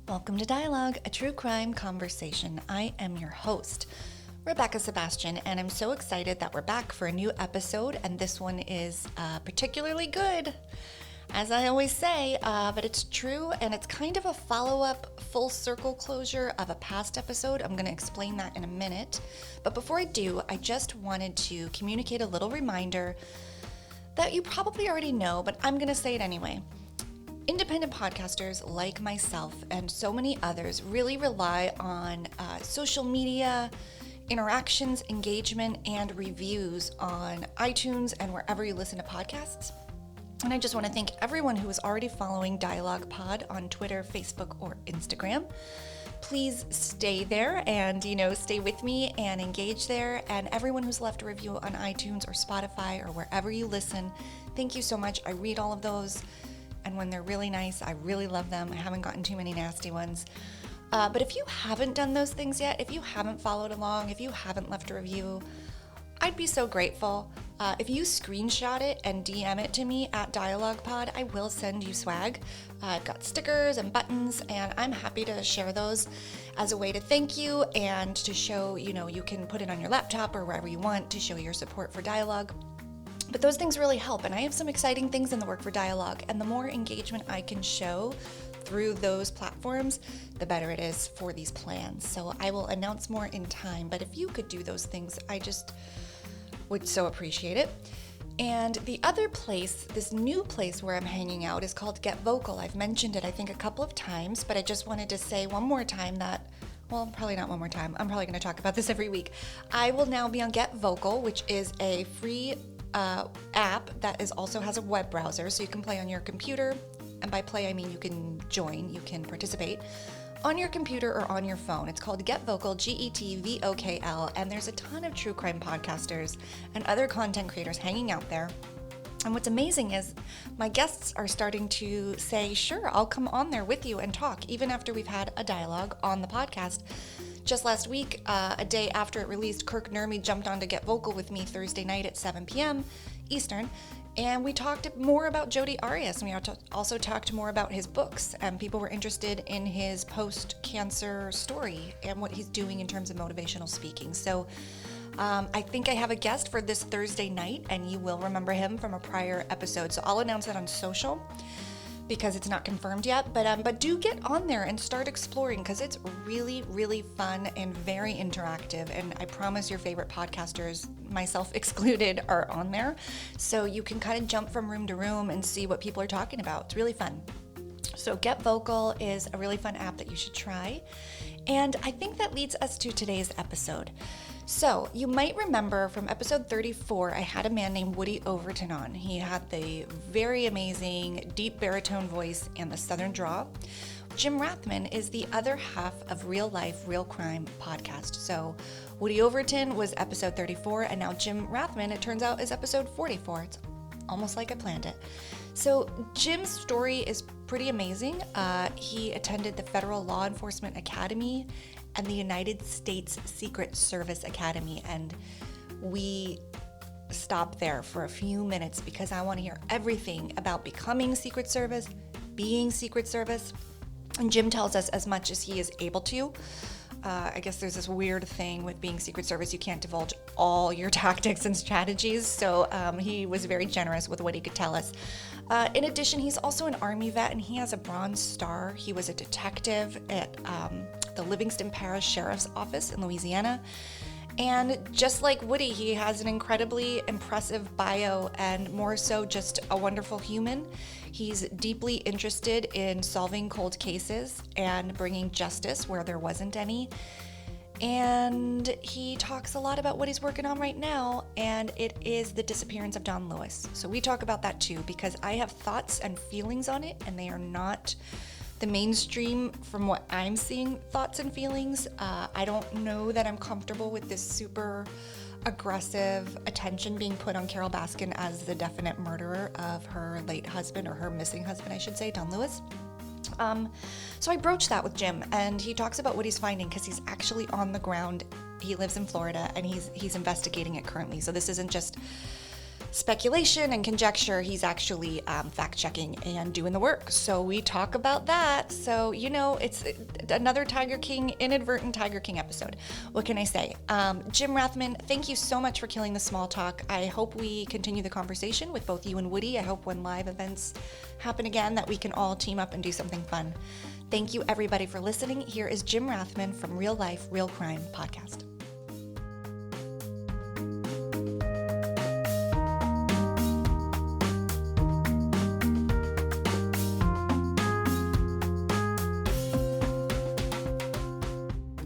Welcome to Dialogue, a true crime conversation. I am your host, Rebecca Sebastian, and I'm so excited that we're back for a new episode, and this one is particularly good, as I always say, but it's true, and it's kind of a follow-up, full circle closure of a past episode. I'm going to explain that in a minute, but before I do, I just wanted to communicate a little reminder that you probably already know, but I'm going to say it anyway. Independent podcasters like myself and so many others really rely on social media, interactions, engagement, and reviews on iTunes and wherever you listen to podcasts. And I just want to thank everyone who is already following Dialogue Pod on Twitter, Facebook, or Instagram. Please stay there and, stay with me and engage there. And everyone who's left a review on iTunes or Spotify or wherever you listen, thank you so much. I read all of those. And when they're really nice, I really love them. I haven't gotten too many nasty ones. But if you haven't done those things yet, if you haven't followed along, if you haven't left a review, I'd be so grateful. If you screenshot it and DM it to me at DialoguePod, I will send you swag. I've got stickers and buttons, and I'm happy to share those as a way to thank you and to show, you can put it on your laptop or wherever you want to show your support for Dialogue. But those things really help, and I have some exciting things in the work for Dialogue, and the more engagement I can show through those platforms, the better it is for these plans. So I will announce more in time, but if you could do those things, I just would so appreciate it. And the other place, this new place where I'm hanging out, is called Get Vocal. I've mentioned it, I think, a couple of times, but I just wanted to say one more time that, well, probably not one more time. I'm probably going to talk about this every week. I will now be on Get Vocal, which is a free app that also has a web browser, so you can play on your computer, and by play I mean you can join, you can participate on your computer or on your phone. It's called Get Vocal, GETVOKL, and there's a ton of true crime podcasters and other content creators hanging out there. And what's amazing is my guests are starting to say, sure, I'll come on there with you and talk, even after we've had a dialogue on the podcast. Just last week, a day after it released, Kirk Nurmi jumped on to Get Vocal with me Thursday night at 7 p.m. Eastern, and we talked more about Jodi Arias, and we also talked more about his books, and people were interested in his post-cancer story and what he's doing in terms of motivational speaking. So I think I have a guest for this Thursday night, and you will remember him from a prior episode, so I'll announce it on social, because it's not confirmed yet, but do get on there and start exploring, because it's really, really fun and very interactive, and I promise your favorite podcasters, myself excluded, are on there, so you can kind of jump from room to room and see what people are talking about. It's really fun. So Get Vocal is a really fun app that you should try, and I think that leads us to today's episode. So, you might remember from episode 34, I had a man named Woody Overton on. He had the very amazing deep baritone voice and the southern drawl. Jim Rathman is the other half of Real Life, Real Crime podcast. So, Woody Overton was episode 34, and now Jim Rathman, it turns out, is episode 44. It's almost like I planned it. So, Jim's story is pretty amazing. He attended the Federal Law Enforcement Academy and the United States Secret Service Academy, and we stop there for a few minutes because I want to hear everything about becoming Secret Service, being Secret Service, and Jim tells us as much as he is able to. I guess there's this weird thing with being Secret Service, you can't divulge all your tactics and strategies, so he was very generous with what he could tell us. In addition, he's also an Army vet, and he has a Bronze Star. He was a detective at the Livingston Parish Sheriff's Office in Louisiana. And just like Woody, he has an incredibly impressive bio, and more so just a wonderful human. He's deeply interested in solving cold cases and bringing justice where there wasn't any. And he talks a lot about what he's working on right now, and it is the Disappearance of Don Louis. So we talk about that too, because I have thoughts and feelings on it, and they are not the mainstream from what I'm seeing thoughts and feelings. I don't know that I'm comfortable with this super aggressive attention being put on Carol Baskin as the definite murderer of her late husband, or her missing husband, I should say, Don Louis. So I broached that with Jim, and he talks about what he's finding, because he's actually on the ground. He lives in Florida, and he's investigating it currently. So this isn't just speculation and conjecture, he's actually fact-checking and doing the work. So we talk about that. So, it's another inadvertent Tiger King episode. What can I say? Jim Rathman, thank you so much for killing the small talk. I hope we continue the conversation with both you and Woody. I hope when live events happen again that we can all team up and do something fun. Thank you, everybody, for listening. Here is Jim Rathman from Real Life, Real Crime podcast.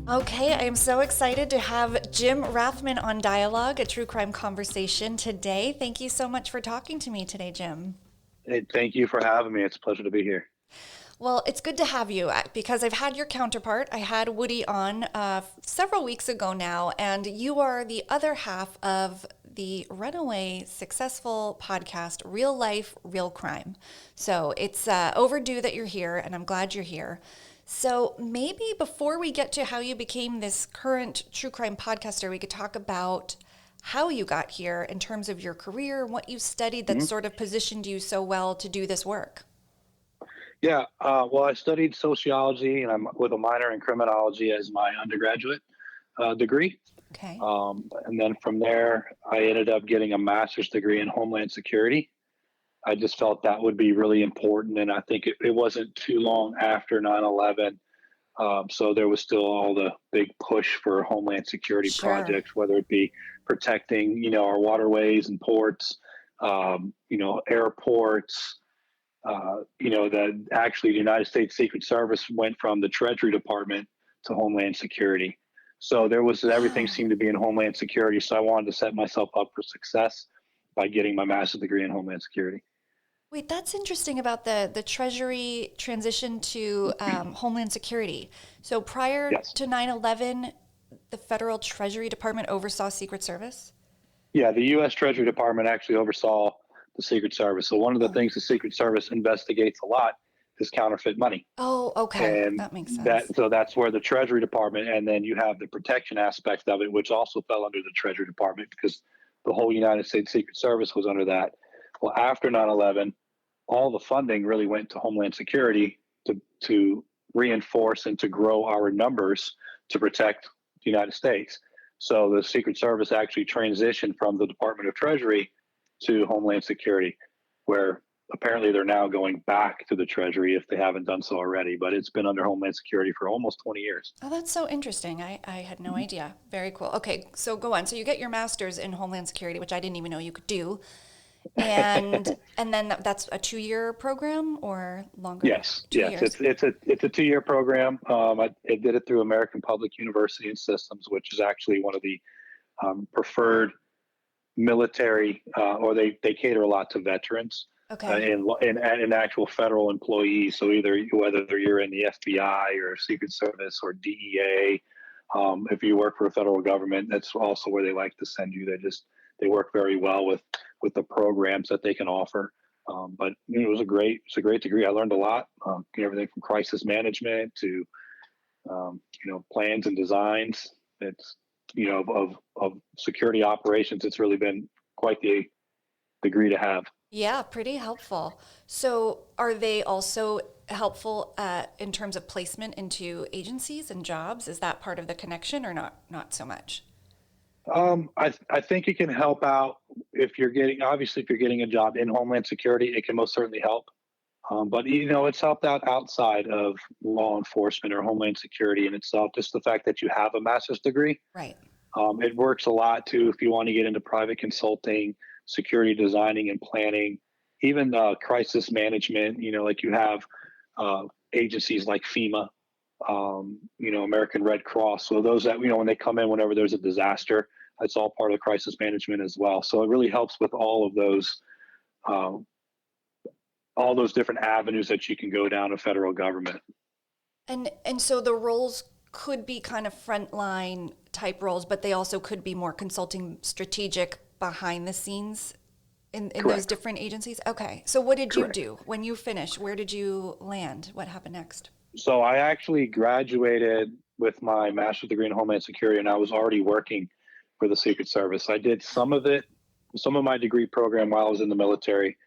Okay, I am so excited to have Jim Rathman on Dialogue, a true crime conversation today. Thank you so much for talking to me today, Jim. Hey, thank you for having me. It's a pleasure to be here. Well, it's good to have you because I've had your counterpart. I had Woody on several weeks ago now, and you are the other half of the runaway successful podcast, Real Life, Real Crime. So it's overdue that you're here, and I'm glad you're here. So maybe before we get to how you became this current true crime podcaster, we could talk about how you got here in terms of your career, what you studied that sort of positioned you so well to do this work. Yeah, well, I studied sociology, and I'm with a minor in criminology as my undergraduate degree. Okay. And then from there, I ended up getting a master's degree in Homeland Security. I just felt that would be really important, and I think it wasn't too long after 9/11, so there was still all the big push for Homeland Security projects, whether it be protecting, our waterways and ports, airports. That actually the United States Secret Service went from the Treasury Department to Homeland Security. So everything seemed to be in Homeland Security. So I wanted to set myself up for success by getting my master's degree in Homeland Security. Wait, that's interesting about the Treasury transition to Homeland Security. So prior to 9/11, the Federal Treasury Department oversaw Secret Service? Yeah, the U.S. Treasury Department actually oversaw the Secret Service. So one of the things the Secret Service investigates a lot is counterfeit money. Oh, okay. And that makes sense. So that's where the Treasury Department, and then you have the protection aspect of it, which also fell under the Treasury Department because the whole United States Secret Service was under that. Well, after 9/11, all the funding really went to Homeland Security to reinforce and to grow our numbers to protect the United States. So the Secret Service actually transitioned from the Department of Treasury to Homeland Security, where apparently they're now going back to the Treasury if they haven't done so already. But it's been under Homeland Security for almost 20 years. Oh, that's so interesting. I had no idea. Very cool. Okay, so go on. So you get your master's in Homeland Security, which I didn't even know you could do. And then that's a 2-year program or longer? Yes. It's a 2-year program. I did it through American Public University and Systems, which is actually one of the preferred military, or they cater a lot to veterans. Okay. And actual federal employees. So whether you're in the FBI or Secret Service or DEA, if you work for a federal government, that's also where they like to send you. They work very well with the programs that they can offer. But it was a great degree. I learned a lot, everything from crisis management to, plans and designs. It's, of security operations. It's really been quite the degree to have. Yeah, pretty helpful. So are they also helpful in terms of placement into agencies and jobs? Is that part of the connection or not so much? I think it can help out if you're getting a job in Homeland Security, it can most certainly help. But it's helped out outside of law enforcement or Homeland Security in itself. Just the fact that you have a master's degree, right? It works a lot too if you want to get into private consulting, security designing and planning, even crisis management. Like you have agencies like FEMA, American Red Cross. So those that when they come in whenever there's a disaster, that's all part of crisis management as well. So it really helps with all of those. All those different avenues that you can go down to federal government. And so the roles could be kind of frontline type roles, but they also could be more consulting, strategic, behind the scenes in those different agencies. Okay. So what did you do when you finished? Where did you land? What happened next? So I actually graduated with my master's degree in Homeland Security, and I was already working for the Secret Service. I did some of it some of my degree program while I was in the military.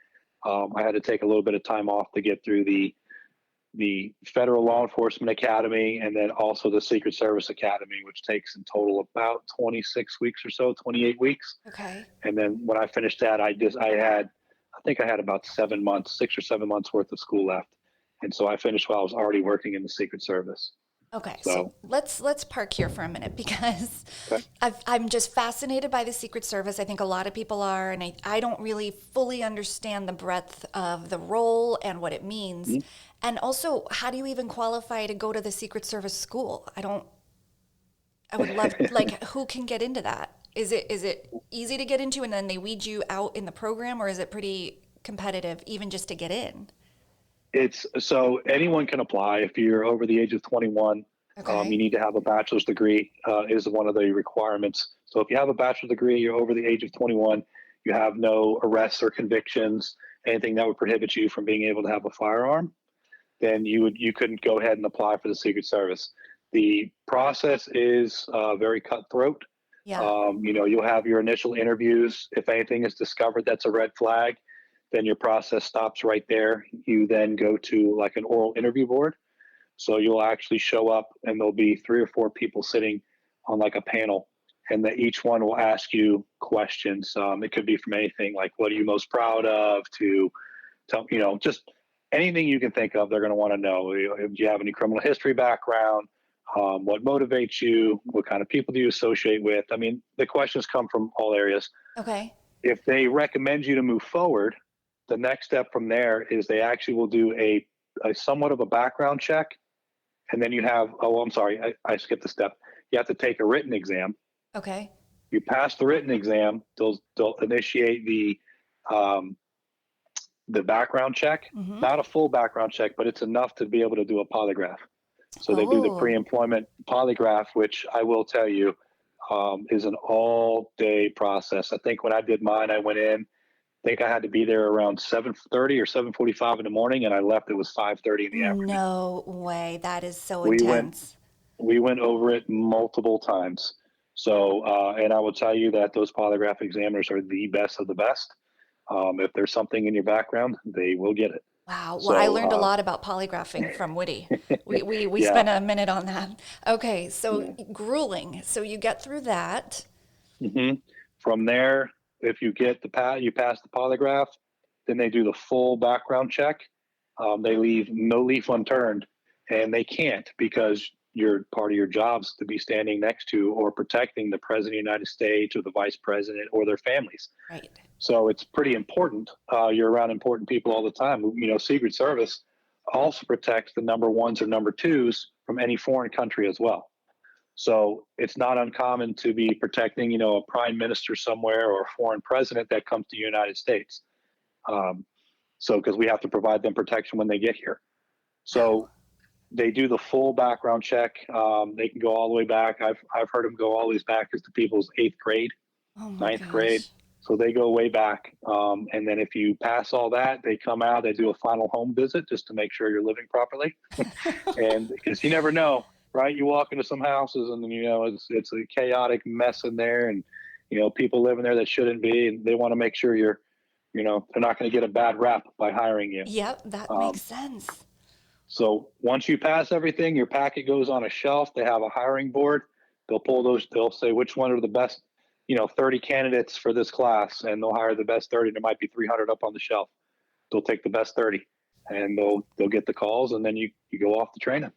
I had to take a little bit of time off to get through the Federal Law Enforcement Academy, and then also the Secret Service Academy, which takes in total about 26 weeks or so, 28 weeks. Okay. And then when I finished that, I think I had about 7 months, 6 or 7 months worth of school left. And so I finished while I was already working in the Secret Service. Okay, so let's park here for a minute because Okay. I'm just fascinated by the Secret Service. I think a lot of people are, and I don't really fully understand the breadth of the role and what it means. Mhm. And also, how do you even qualify to go to the Secret Service school? I would love, like, who can get into that? Is it easy to get into and then they weed you out in the program, or is it pretty competitive even just to get in? So anyone can apply if you're over the age of 21. Okay. You need to have a bachelor's degree is one of the requirements. So if you have a bachelor's degree, you're over the age of 21, you have no arrests or convictions, anything that would prohibit you from being able to have a firearm, then you couldn't go ahead and apply for the Secret Service. The process is very cutthroat. Yeah. You'll have your initial interviews. If anything is discovered that's a red flag, then your process stops right there. You then go to like an oral interview board. So you'll actually show up and there'll be 3 or 4 people sitting on like a panel, and that each one will ask you questions. It could be from anything like, what are you most proud of, to just anything you can think of. They're going to want to know, do you have any criminal history background? What motivates you? What kind of people do you associate with? I mean, the questions come from all areas. Okay. If they recommend you to move forward, the next step from there is they actually will do a somewhat of a background check. And then you have, I skipped a step. You have to take a written exam. Okay. You pass the written exam, they'll initiate the background check. Mm-hmm. Not a full background check, but it's enough to be able to do a polygraph. So they do the pre-employment polygraph, which I will tell you is an all-day process. I think when I did mine, I went in, I think I had to be there around 7:30 or 7:45 in the morning, and I left. It was 5:30 in the afternoon. No way. That is so intense. We went over it multiple times. So, and I will tell you that those polygraph examiners are the best of the best. If there's something in your background, they will get it. Wow. Well, So, I learned a lot about polygraphing from Woody. We Yeah. spent a minute on that. Okay. So grueling. So you get through that. hmm From there, if you get you pass the polygraph, then they do the full background check. They leave no leaf unturned, and they can't, because part of your job's to be standing next to or protecting the president of the United States or the vice president or their families. Right. So it's pretty important. You're around important people all the time. Secret Service also protects the number ones or number twos from any foreign country as well. So it's not uncommon to be protecting, a prime minister somewhere or a foreign president that comes to the United States. Because we have to provide them protection when they get here. So they do the full background check. They can go all the way back. I've heard them go all the way back as to people's 8th grade, Oh my 9th gosh. grade. So they go way back. And then if you pass all that, they come out, they do a final home visit just to make sure you're living properly. And because you never know, right? You walk into some houses and it's a chaotic mess in there, and people living there that shouldn't be, and they want to make sure they're not going to get a bad rap by hiring you. Yep, that makes sense. So once you pass everything, your packet goes on a shelf. They have a hiring board. They'll say which one are the best, 30 candidates for this class, and they'll hire the best 30. There might be 300 up on the shelf. They'll take the best 30, and they'll get the calls, and then you go off the training.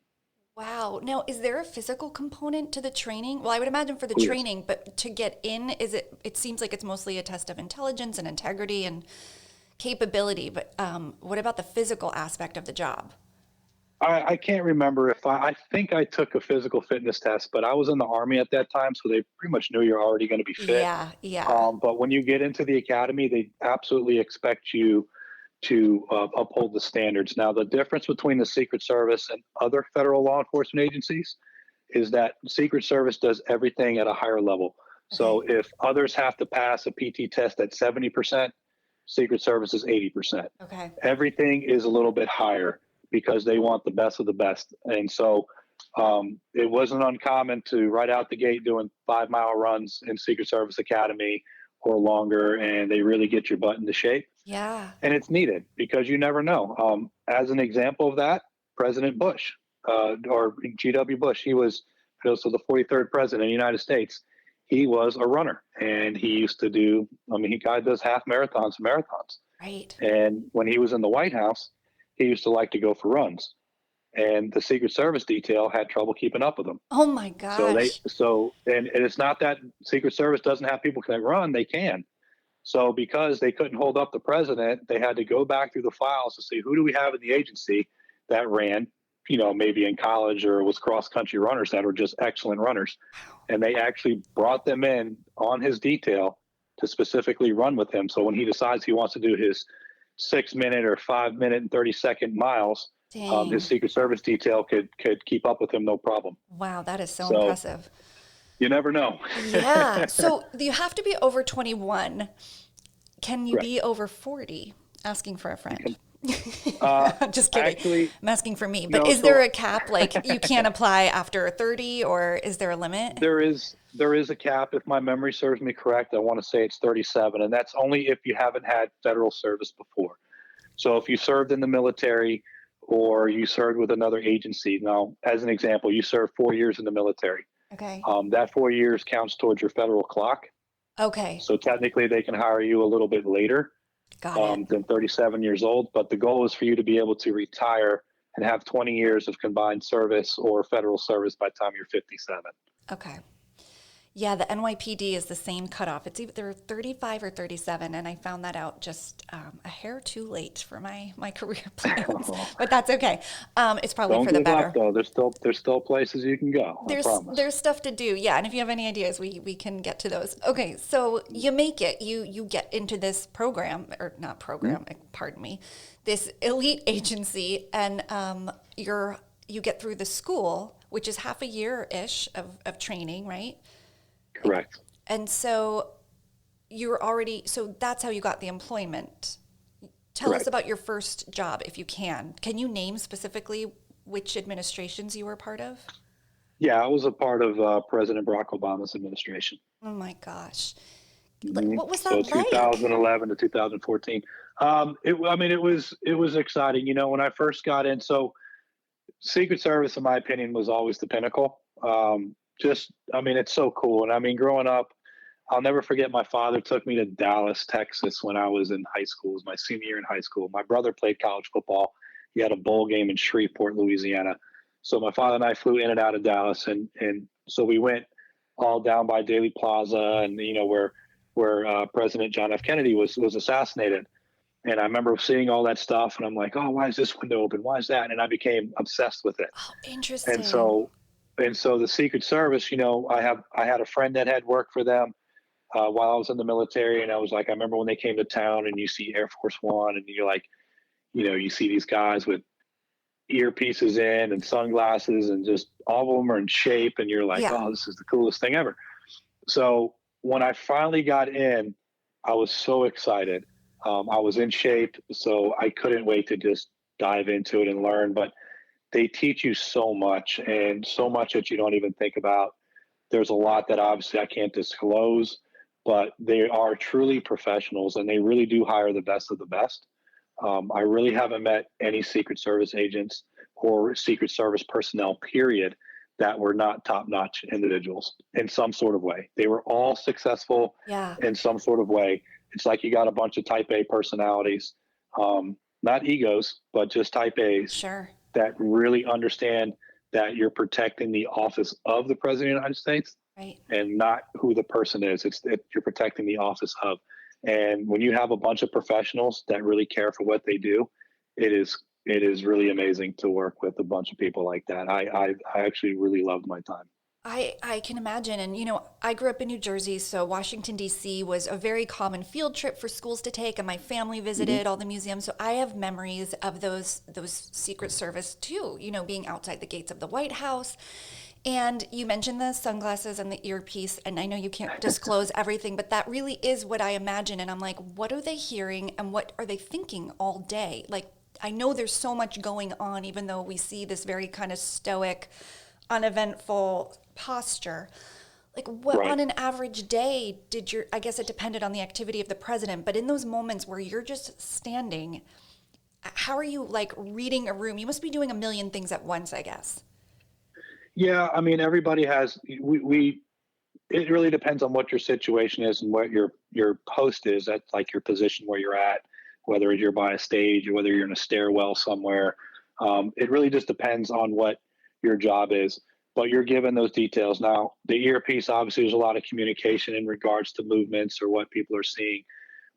Wow. Now, is there a physical component to the training? Well, I would imagine for the Yes. training, but to get in, it seems like it's mostly a test of intelligence and integrity and capability, but what about the physical aspect of the job? I can't remember if I think I took a physical fitness test, but I was in the Army at that time, so they pretty much knew you're already going to be fit. Yeah. But when you get into the academy, they absolutely expect you to uphold the standards. Now, the difference between the Secret Service and other federal law enforcement agencies is that Secret Service does everything at a higher level. So Okay. if others have to pass a PT test at 70%, Secret Service is 80%. Okay. Everything is a little bit higher because they want the best of the best. And so it wasn't uncommon to right out the gate doing 5-mile runs in Secret Service Academy or longer, and they really get your butt into shape. Yeah. And it's needed because you never know. As an example of that, President Bush, or G.W. Bush, he was so the 43rd president of the United States. He was a runner, and he used to do. He guy does half marathons, Right. And when he was in the White House, he used to like to go for runs, and the Secret Service detail had trouble keeping up with him. Oh my So gosh. and it's not that Secret Service doesn't have people that run; they can. So because they couldn't hold up the president, they had to go back through the files to see who do we have in the agency that ran, maybe in college or was cross-country runners that were just excellent runners. And they actually brought them in on his detail to specifically run with him. So when he decides he wants to do his 6-minute or 5-minute and 30-second miles, his Secret Service detail could keep up with him, no problem. Wow, that is so impressive. You never know. Yeah. So you have to be over 21. Can you Correct. be over 40? Asking for a friend. Just kidding. Actually, I'm asking for me. But is there a cap? Like you can't apply after 30, or is there a limit? There is a cap. If my memory serves me correct, I want to say it's 37, and that's only if you haven't had federal service before. So if you served in the military or you served with another agency. Now, as an example, you served 4 years in the military. Okay. That 4 years counts towards your federal clock. Okay. So technically they can hire you a little bit later than 37 years old. But the goal is for you to be able to retire and have 20 years of combined service or federal service by the time you're 57. Okay. Yeah, the NYPD is the same cutoff. It's either 35 or 37, and I found that out just a hair too late for my career plans. But that's okay. It's probably Don't for the give better. up, though. There's still places you can go. There's stuff to do, yeah. And if you have any ideas, we can get to those. Okay, so you make it. You get into this program, or not program, pardon me, this elite agency, and you get through the school, which is half a year-ish of training, right? Correct. And so so that's how you got the employment. Tell us about your first job, if you can. Can you name specifically which administrations you were part of? Yeah, I was a part of President Barack Obama's administration. Oh my gosh. Mm-hmm. What was that like? 2011 to 2014. It was exciting. When I first got in, so Secret Service, in my opinion, was always the pinnacle. It's so cool. And growing up, I'll never forget my father took me to Dallas, Texas when I was in high school. It was my senior year in high school. My brother played college football. He had a bowl game in Shreveport, Louisiana. So my father and I flew in and out of Dallas. And so we went all down by Daley Plaza and, where President John F. Kennedy was assassinated. And I remember seeing all that stuff. And I'm like, oh, why is this window open? Why is that? And I became obsessed with it. Oh, interesting. And so the Secret Service, I had a friend that had worked for them while I was in the military. And I was like, I remember when they came to town and you see Air Force One and you're like, you see these guys with earpieces in and sunglasses and just all of them are in shape. And you're like, oh, this is the coolest thing ever. So when I finally got in, I was so excited. I was in shape, so I couldn't wait to just dive into it and learn. But they teach you so much and so much that you don't even think about. There's a lot that obviously I can't disclose, but they are truly professionals and they really do hire the best of the best. I really haven't met any Secret Service agents or Secret Service personnel, period, that were not top-notch individuals in some sort of way. They were all successful in some sort of way. It's like you got a bunch of type A personalities, not egos, but just type A's. Sure. That really understand that you're protecting the office of the President of the United States, right, and not who the person is. You're protecting the office of. And when you have a bunch of professionals that really care for what they do, it is really amazing to work with a bunch of people like that. I actually really loved my time. I can imagine. And, I grew up in New Jersey, so Washington, D.C. was a very common field trip for schools to take, and my family visited all the museums. So I have memories of those Secret Service, too, being outside the gates of the White House. And you mentioned the sunglasses and the earpiece, and I know you can't disclose everything, but that really is what I imagine. And I'm like, what are they hearing, and what are they thinking all day? Like, I know there's so much going on, even though we see this very kind of stoic, uneventful posture. Like what Right. on an average day did your, I guess it depended on the activity of the president, but in those moments where you're just standing, how are you like reading a room? You must be doing a million things at once, I guess. Yeah, I mean, everybody has. We it really depends on what your situation is and what your post is. That's like your position where you're at, whether you're by a stage or whether you're in a stairwell somewhere. It really just depends on what your job is. But you're given those details. Now, the earpiece, obviously, there's a lot of communication in regards to movements or what people are seeing.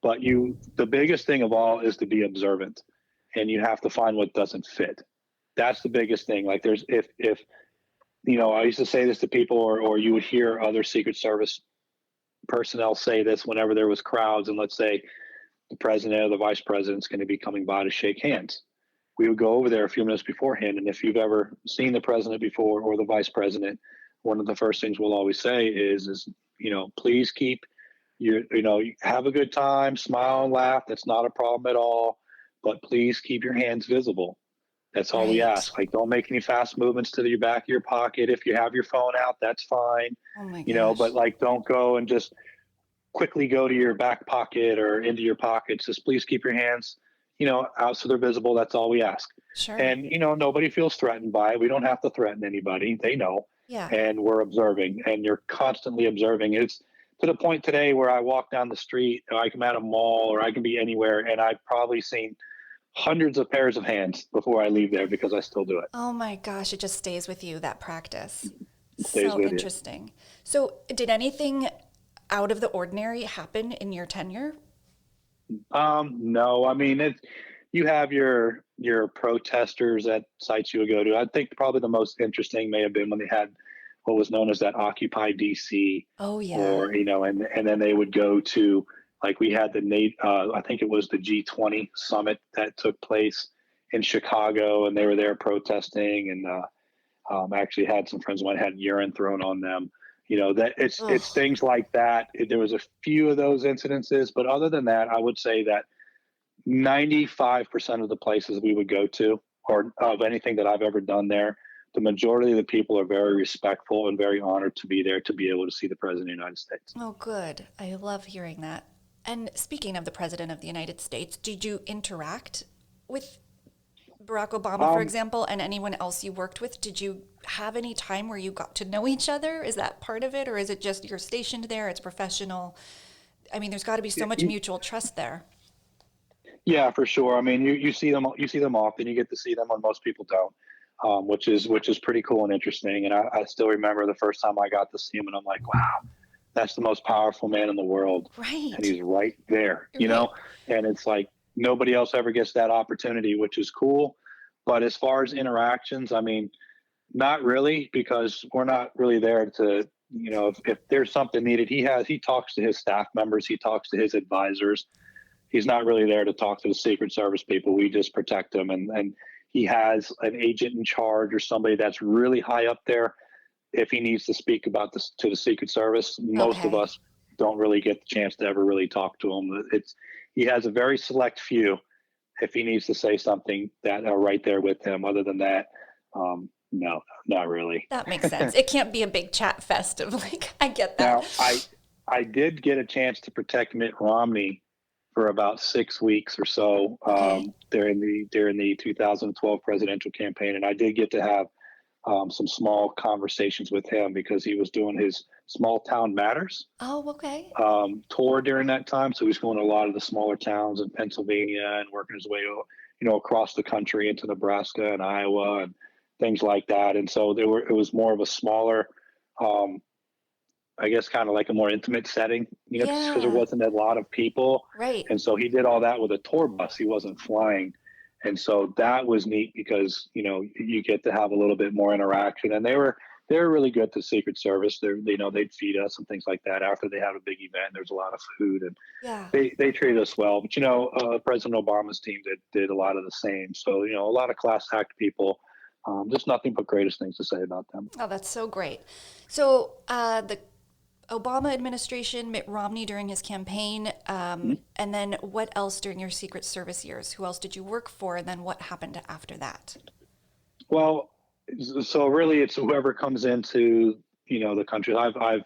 But the biggest thing of all is to be observant, and you have to find what doesn't fit. That's the biggest thing. Like if I used to say this to people, or you would hear other Secret Service personnel say this whenever there was crowds, and let's say the president or the vice president's going to be coming by to shake hands. We would go over there a few minutes beforehand, and if you've ever seen the president before or the vice president, one of the first things we'll always say is please keep have a good time, smile and laugh. That's not a problem at all, but please keep your hands visible. That's all we Right. ask. Like, don't make any fast movements to the back of your pocket. If you have your phone out, that's fine, Oh my but gosh. like, don't go and just quickly go to your back pocket or into your pockets. Just please keep your hands, out so they're visible. That's all we ask. Sure. And, nobody feels threatened by it. We don't have to threaten anybody. They know. Yeah. And we're observing, and you're constantly observing. It's to the point today where I walk down the street, or I can be at a mall, or I can be anywhere, and I've probably seen hundreds of pairs of hands before I leave there because I still do it. Oh my gosh, it just stays with you, that practice. It stays So with you. interesting. So, did anything out of the ordinary happen in your tenure? No, I mean you have your protesters at sites you would go to. I think probably the most interesting may have been when they had what was known as that Occupy DC, Oh, yeah. or and then they would go to, like, we had I think it was the G20 summit that took place in Chicago, and they were there protesting, and actually had some friends of mine had urine thrown on them. That it's Ugh. things like that. There was a few of those incidences, but other than that, I would say that 95% of the places we would go to, or of anything that I've ever done there, the majority of the people are very respectful and very honored to be there to be able to see the President of the United States. Oh, good. I love hearing that. And speaking of the President of the United States, did you interact with Barack Obama, for Um, example, and anyone else you worked with? Did you have any time where you got to know each other? Is that part of it? Or is it just you're stationed there, it's professional? I mean, there's got to be so much mutual trust there. yeah, for sure. I mean, you see them often. You get to see them when most people don't, which is pretty cool and interesting. And I still remember the first time I got to see him, and I'm like, wow, that's the most powerful man in the world, and Right. he's right there, Right. and it's like nobody else ever gets that opportunity, which is cool. But as far as interactions, I mean, not really, because we're not really there to, if there's something needed, he talks to his staff members, he talks to his advisors. He's not really there to talk to the Secret Service people. We just protect him, and he has an agent in charge or somebody that's really high up there. If he needs to speak about this to the Secret Service, most of Okay. us don't really get the chance to ever really talk to him. He has a very select few. If he needs to say something, that are right there with him. Other than that, no, not really. That makes sense. It can't be a big chat fest of like, I get that. Now, I did get a chance to protect Mitt Romney for about 6 weeks or so, Okay. during the 2012 presidential campaign, and I did get to have some small conversations with him because he was doing his Small Town Matters Oh, okay. tour during that time. So he's going to a lot of the smaller towns in Pennsylvania and working his way, across the country into Nebraska and Iowa and things like that. And so it was more of a smaller, um, I guess, kind of like a more intimate setting, just because there Yeah. wasn't a lot of people. Right. And so he did all that with a tour bus. He wasn't flying. And so that was neat because, you get to have a little bit more interaction, and they were really good to Secret Service. They'd feed us and things like that after they had a big event. There's a lot of food, and Yeah. they treated us well. But, President Obama's team did a lot of the same. So, a lot of class act people, just nothing but greatest things to say about them. Oh, that's so great. So, the Obama administration, Mitt Romney during his campaign, and then what else during your Secret Service years? Who else did you work for? And then what happened after that? Well, so really, it's whoever comes into the country. I've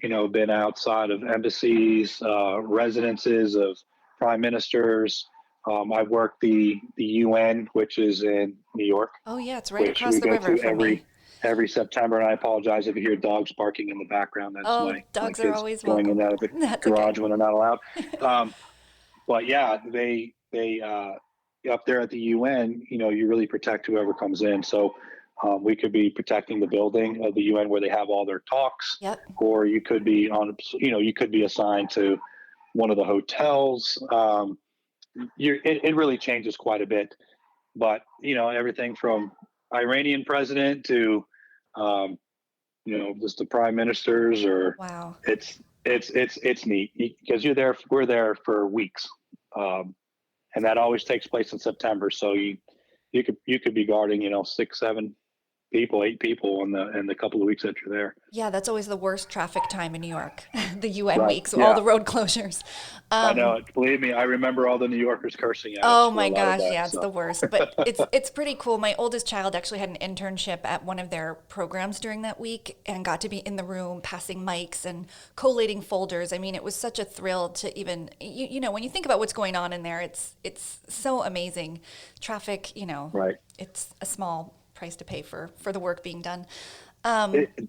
been outside of embassies, residences of prime ministers. I've worked the UN, which is in New York, Oh, yeah, it's right which across we the go river to from me. every September. And I apologize if you hear dogs barking in the background. That's Oh, my dogs are kids always going in welcome. and out of the That's okay. garage when they're not allowed. Um, but yeah, they up there at the UN, you really protect whoever comes in. So we could be protecting the building of the UN where they have all their talks, Yep. or you could be you could be assigned to one of the hotels. It really changes quite a bit. But everything from Iranian president to just the prime ministers, or Wow. it's neat because we're there for weeks. And that always takes place in September. So you could be guarding 6, 7 people, 8 people in the couple of weeks that you're there. Yeah, that's always the worst traffic time in New York, the UN Right. weeks, all Yeah. the road closures. I know it. Believe me, I remember all the New Yorkers cursing at us Oh for a my lot of gosh, that. yeah, it's So the worst. But it's pretty cool. My oldest child actually had an internship at one of their programs during that week and got to be in the room passing mics and collating folders. I mean, it was such a thrill to even when you think about what's going on in there, it's so amazing. Traffic, right. it's a small price to pay for the work being done.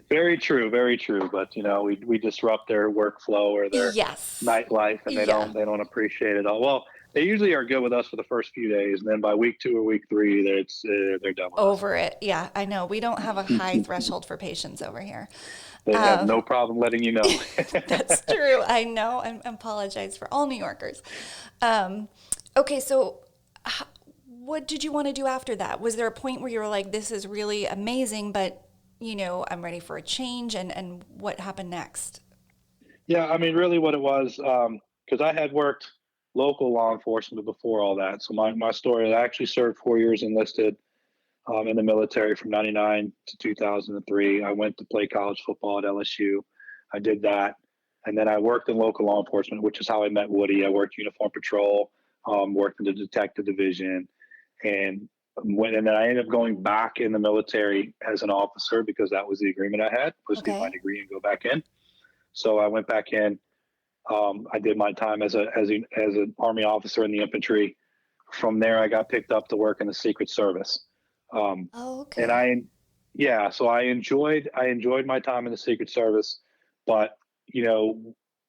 Very true, very true. But we disrupt their workflow or their Yes. nightlife, and they Yeah. don't appreciate it all. Well, they usually are good with us for the first few days, and then by week 2 or week 3, they're done with us. Over it. Yeah, I know. We don't have a high threshold for patience over here. They have no problem letting you know. That's true. I know. I apologize for all New Yorkers. Okay, so what did you want to do after that? Was there a point where you were like, this is really amazing, but, I'm ready for a change? And what happened next? Yeah, I mean, really, what it was, because I had worked local law enforcement before all that. So my story, I actually served 4 years enlisted in the military from '99 to 2003. I went to play college football at LSU. I did that. And then I worked in local law enforcement, which is how I met Woody. I worked uniform patrol, worked in the detective division, and and then I ended up going back in the military as an officer because that was the agreement I had, was get my Okay. degree and go back in. So I went back in. I did my time as an Army officer in the infantry. From there, I got picked up to work in the Secret Service. Oh, And okay. so I enjoyed my time in the Secret Service, but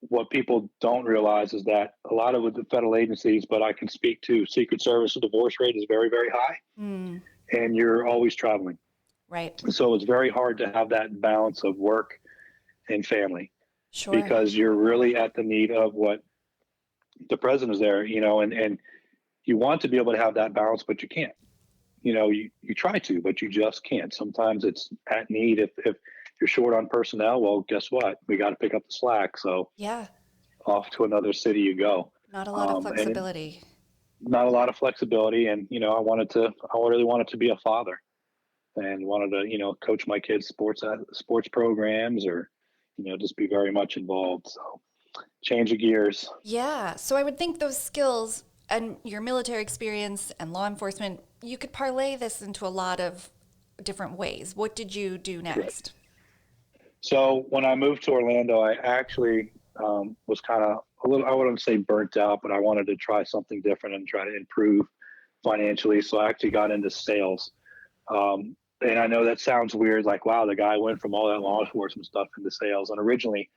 what people don't realize is that a lot of the federal agencies, but I can speak to Secret Service, the divorce rate is very, very high, Mm, and you're always traveling. right. So it's very hard to have that balance of work and family Sure. because you're really at the need of what the president is there, and you want to be able to have that balance, but you can't. You try to, but you just can't. Sometimes it's at need. If you're short on personnel, well, guess what? We got to pick up the slack. So Yeah. off to another city you go. Not a lot of And flexibility. not a lot of flexibility. And, I really wanted to be a father and wanted to, coach my kids sports programs or, just be very much involved. So change of gears. Yeah. So I would think those skills and your military experience and law enforcement, you could parlay this into a lot of different ways. What did you do Right. next? So when I moved to Orlando, I actually was kind of a little, I wouldn't say burnt out, but I wanted to try something different and try to improve financially. So I actually got into sales. And I know that sounds weird, like, wow, the guy went from all that law enforcement stuff into sales. And originally,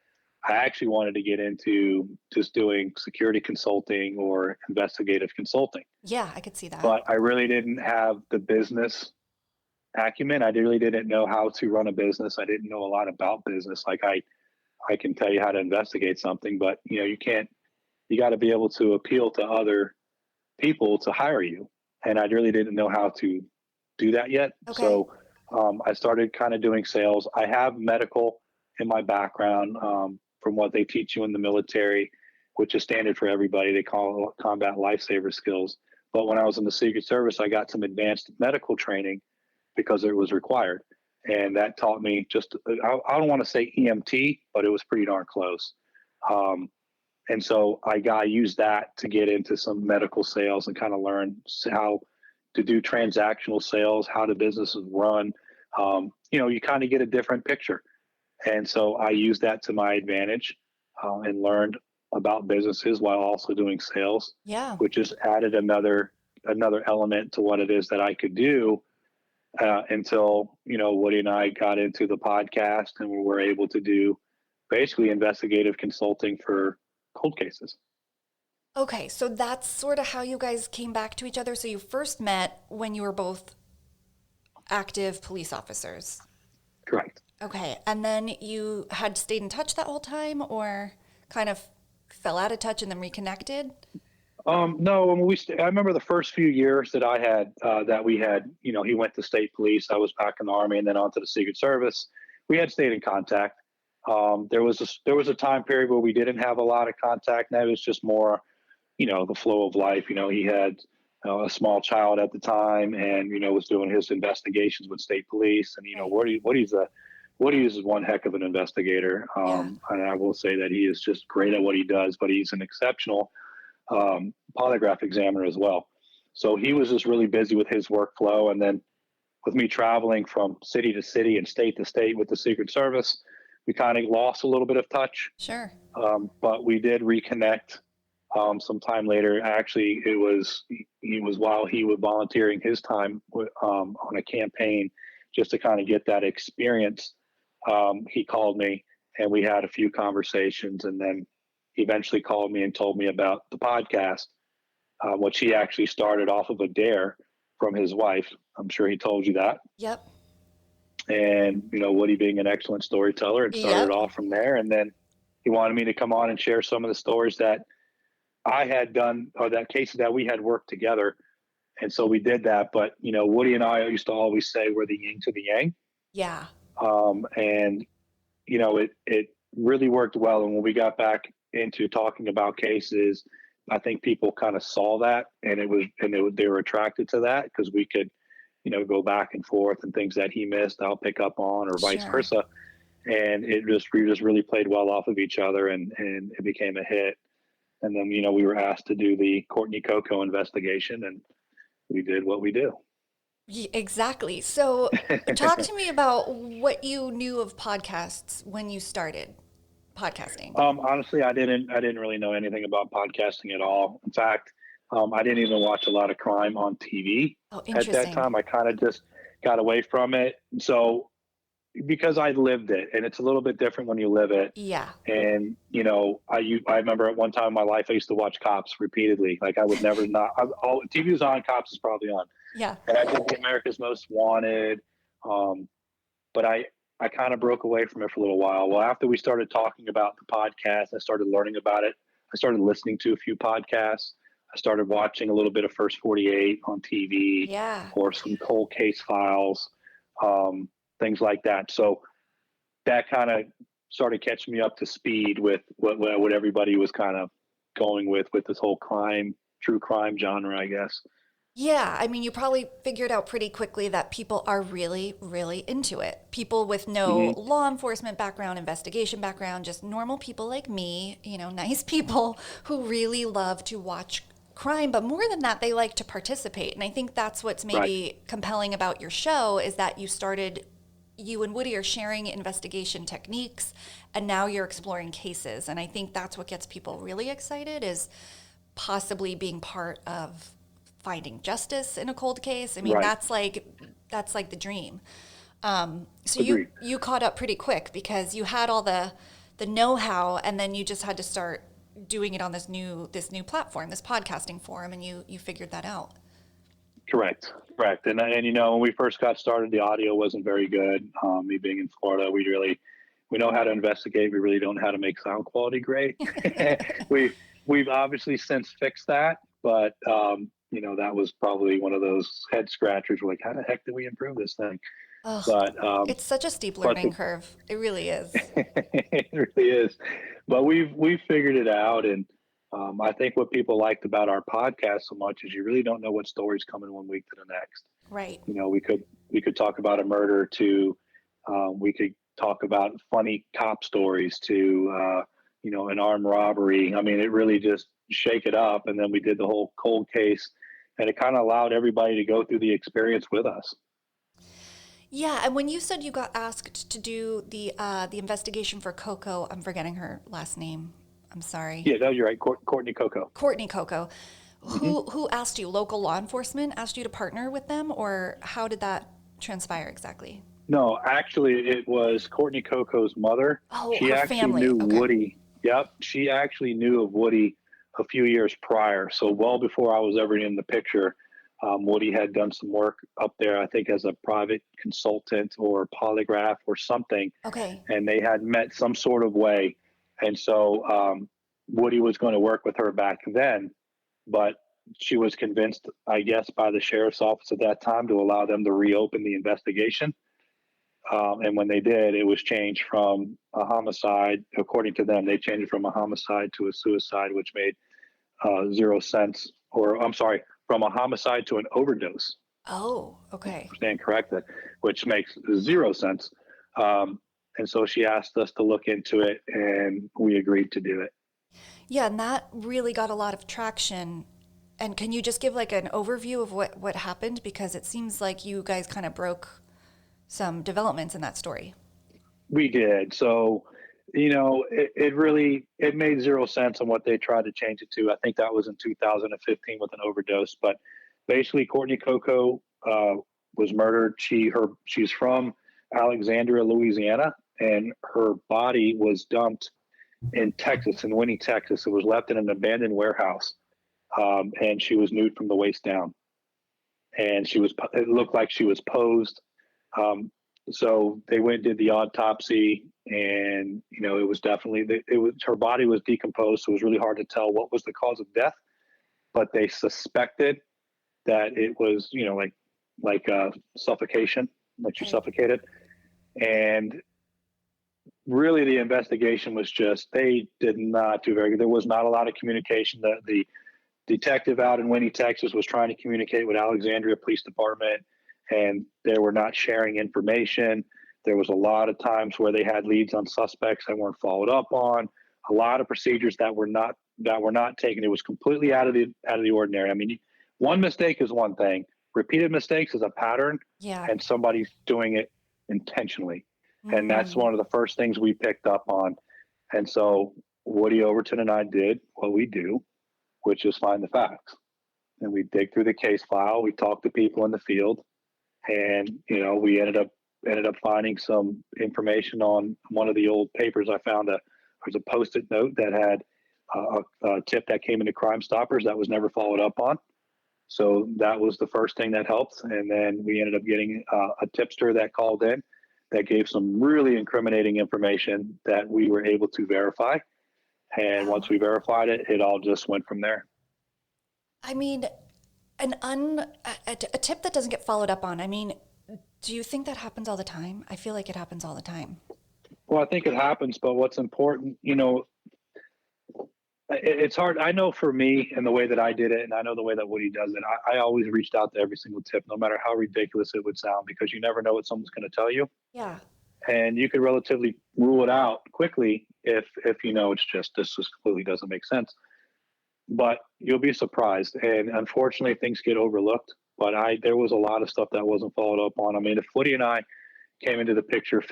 I actually wanted to get into just doing security consulting or investigative consulting, Yeah, I could see that. but I really didn't have the business acumen. I really didn't know how to run a business. I didn't know a lot about business. Like I can tell you how to investigate something, but you can't, you got to be able to appeal to other people to hire you. And I really didn't know how to do that yet. Okay. So I started kind of doing sales. I have medical in my background from what they teach you in the military, which is standard for everybody. They call it combat lifesaver skills. But when I was in the Secret Service, I got some advanced medical training because it was required. And that taught me just, I don't want to say EMT, but it was pretty darn close. Um, and so I used that to get into some medical sales and kind of learn how to do transactional sales, how the business is run. You kind of get a different picture. And so I used that to my advantage and learned about businesses while also doing sales, Yeah. which just added another element to what it is that I could do until, Woody and I got into the podcast and we were able to do basically investigative consulting for cold cases. Okay, so that's sort of how you guys came back to each other. So you first met when you were both active police officers. Correct. Okay, and then you had stayed in touch that whole time, or kind of fell out of touch and then reconnected? No, I remember the first few years that I had, that we had, he went to state police. I was back in the Army and then on to the Secret Service. We had stayed in contact. There was a time period where we didn't have a lot of contact. And that was just more, the flow of life. He had a small child at the time and, was doing his investigations with state police. And, Right. Woody is one heck of an investigator. Yeah. And I will say that he is just great at what he does, but he's an exceptional polygraph examiner as well. So he was just really busy with his workflow. And then with me traveling from city to city and state to state with the Secret Service, we kind of lost a little bit of touch. Sure. But we did reconnect some time later. Actually, he was while he was volunteering his time on a campaign just to kind of get that experience. He called me and we had a few conversations, and then he eventually called me and told me about the podcast, which he actually started off of a dare from his wife. I'm sure he told you that. Yep. And, Woody being an excellent storyteller and started Yep. off from there. And then he wanted me to come on and share some of the stories that I had done, or that cases that we had worked together. And so we did that. But, Woody and I used to always say we're the yin to the yang. Yeah. And, it really worked well. And when we got back into talking about cases, I think people kind of saw that, and they were attracted to that because we could, go back and forth, and things that he missed, I'll pick up on, or vice Sure. versa. And we just really played well off of each other, and it became a hit. And then, we were asked to do the Courtney Coco investigation, and we did what we do. Exactly. So talk to me about what you knew of podcasts when you started podcasting. Honestly, I didn't really know anything about podcasting at all. In fact, I didn't even watch a lot of crime on TV Oh, at that interesting. time. I kind of just got away from it. So because I lived it, and it's a little bit different when you live it. Yeah. And, I remember at one time in my life, I used to watch Cops repeatedly. Like I would never TV was on, Cops is probably on. Yeah. And I did America's Most Wanted. But I kind of broke away from it for a little while. Well, after we started talking about the podcast, I started learning about it. I started listening to a few podcasts. I started watching a little bit of First 48 on TV, Yeah. or some cold case files, things like that. So that kind of started catching me up to speed with what everybody was kind of going with this whole true crime genre, I guess. Yeah, I mean, you probably figured out pretty quickly that people are really, really into it. People with no law enforcement background, investigation background, just normal people like me, nice people who really love to watch crime. But more than that, they like to participate. And I think that's what's maybe compelling about your show is that you and Woody are sharing investigation techniques, and now you're exploring cases. And I think that's what gets people really excited, is possibly being part of finding justice in a cold case. I mean, that's like the dream. So Agreed. you caught up pretty quick because you had all the know-how, and then you just had to start doing it on this new platform, this podcasting forum, and you figured that out. Correct. And when we first got started, the audio wasn't very good. Me being in Florida, we know how to investigate. We really don't know how to make sound quality great. We've obviously since fixed that, but that was probably one of those head scratchers. We're like, how the heck did we improve this thing? Oh, But it's such a steep learning curve. It really is. It really is. But we've figured it out, and I think what people liked about our podcast so much is you really don't know what story's coming one week to the next. Right. We could talk about a murder to, we could talk about funny cop stories to, an armed robbery. I mean, it really just shake it up. And then we did the whole cold case, and it kind of allowed everybody to go through the experience with us. Yeah, and when you said you got asked to do the investigation for Coco, I'm forgetting her last name. I'm sorry. Yeah, no, you're right. Courtney Coco. Courtney Coco. Hmm. Who asked you? Local law enforcement asked you to partner with them, or how did that transpire exactly? No, actually, it was Courtney Coco's mother. Oh, She her actually family. knew Okay. Woody. Yep, she actually knew of Woody a few years prior. So well before I was ever in the picture, Woody had done some work up there, I think, as a private consultant or polygraph or something, Okay. and they had met some sort of way. And so Woody was going to work with her back then, but she was convinced, I guess, by the sheriff's office at that time to allow them to reopen the investigation. And when they did, it was changed from a homicide. According to them, they changed it from a homicide to a suicide, which made 0 sense. Or I'm sorry, from a homicide to an overdose. Oh, okay. Stand corrected, which makes 0 sense. And so she asked us to look into it, and we agreed to do it. Yeah, and that really got a lot of traction. And can you just give like an overview of what happened? Because it seems like you guys kind of broke some developments in that story. We did. So, it really it made 0 sense on what they tried to change it to. I think that was in 2015 with an overdose. But basically, Courtney Coco was murdered. She's from Alexandria, Louisiana, and her body was dumped in Texas, in Winnie, Texas. It was left in an abandoned warehouse, and she was nude from the waist down. And it looked like she was posed. Um, so they went and did the autopsy, and it was definitely her body was decomposed, so it was really hard to tell what was the cause of death. But they suspected that it was like suffocation, like she Okay. suffocated. And really, the investigation was just they did not do very good. There was not a lot of communication. The detective out in Winnie, Texas, was trying to communicate with Alexandria Police Department, and they were not sharing information. There was a lot of times where they had leads on suspects that weren't followed up on. A lot of procedures that were not taken. It was completely out of the ordinary. I mean, one mistake is one thing. Repeated mistakes is a pattern, Yeah. and somebody's doing it intentionally. And that's Mm. one of the first things we picked up on. And so Woody Overton and I did what we do, which is find the facts. And we dig through the case file. We talk to people in the field, and we ended up finding some information on one of the old papers. I found there's a post-it note that had a tip that came into Crime Stoppers that was never followed up on. So that was the first thing that helped. And then we ended up getting a tipster that called in that gave some really incriminating information that we were able to verify. And Wow. once we verified it, it all just went from there. I mean, a tip that doesn't get followed up on. I mean, do you think that happens all the time? I feel like it happens all the time. Well, I think it happens, but what's important, it's hard. I know for me and the way that I did it, and I know the way that Woody does it, I always reached out to every single tip, no matter how ridiculous it would sound, because you never know what someone's going to tell you. Yeah. And you could relatively rule it out quickly if it's just this just completely doesn't make sense. But you'll be surprised. And unfortunately, things get overlooked. But there was a lot of stuff that wasn't followed up on. I mean, if Woody and I came into the picture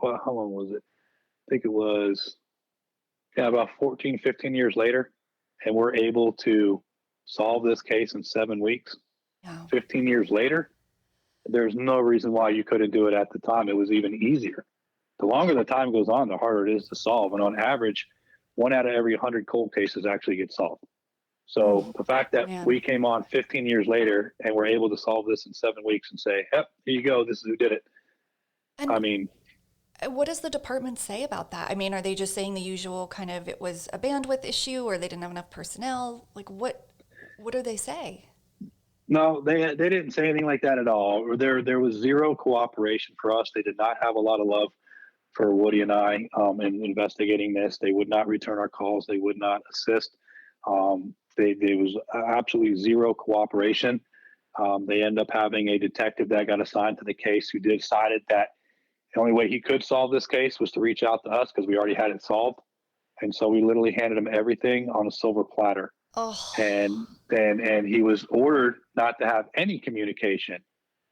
well, how long was it? I think it was, yeah, about 14, 15 years later, and we're able to solve this case in 7 weeks. Yeah. 15 years later, there's no reason why you couldn't do it at the time. It was even easier. The longer the time goes on, the harder it is to solve. And on average, 1 out of every 100 cold cases actually gets solved. So the fact that Man. we came on 15 years later and we're able to solve this in 7 weeks and say, yep, here you go, this is who did it. I And mean, what does the department say about that? I mean, are they just saying the usual kind of it was a bandwidth issue or they didn't have enough personnel? Like what do they say? no, they didn't say anything like that at all. There was zero cooperation for us. They did not have a lot of love for Woody and I in investigating this. They would not return our calls. They would not assist. There was absolutely zero cooperation. They ended up having a detective that got assigned to the case who decided that the only way he could solve this case was to reach out to us because we already had it solved. And so we literally handed him everything on a silver platter. Oh, And he was ordered not to have any communication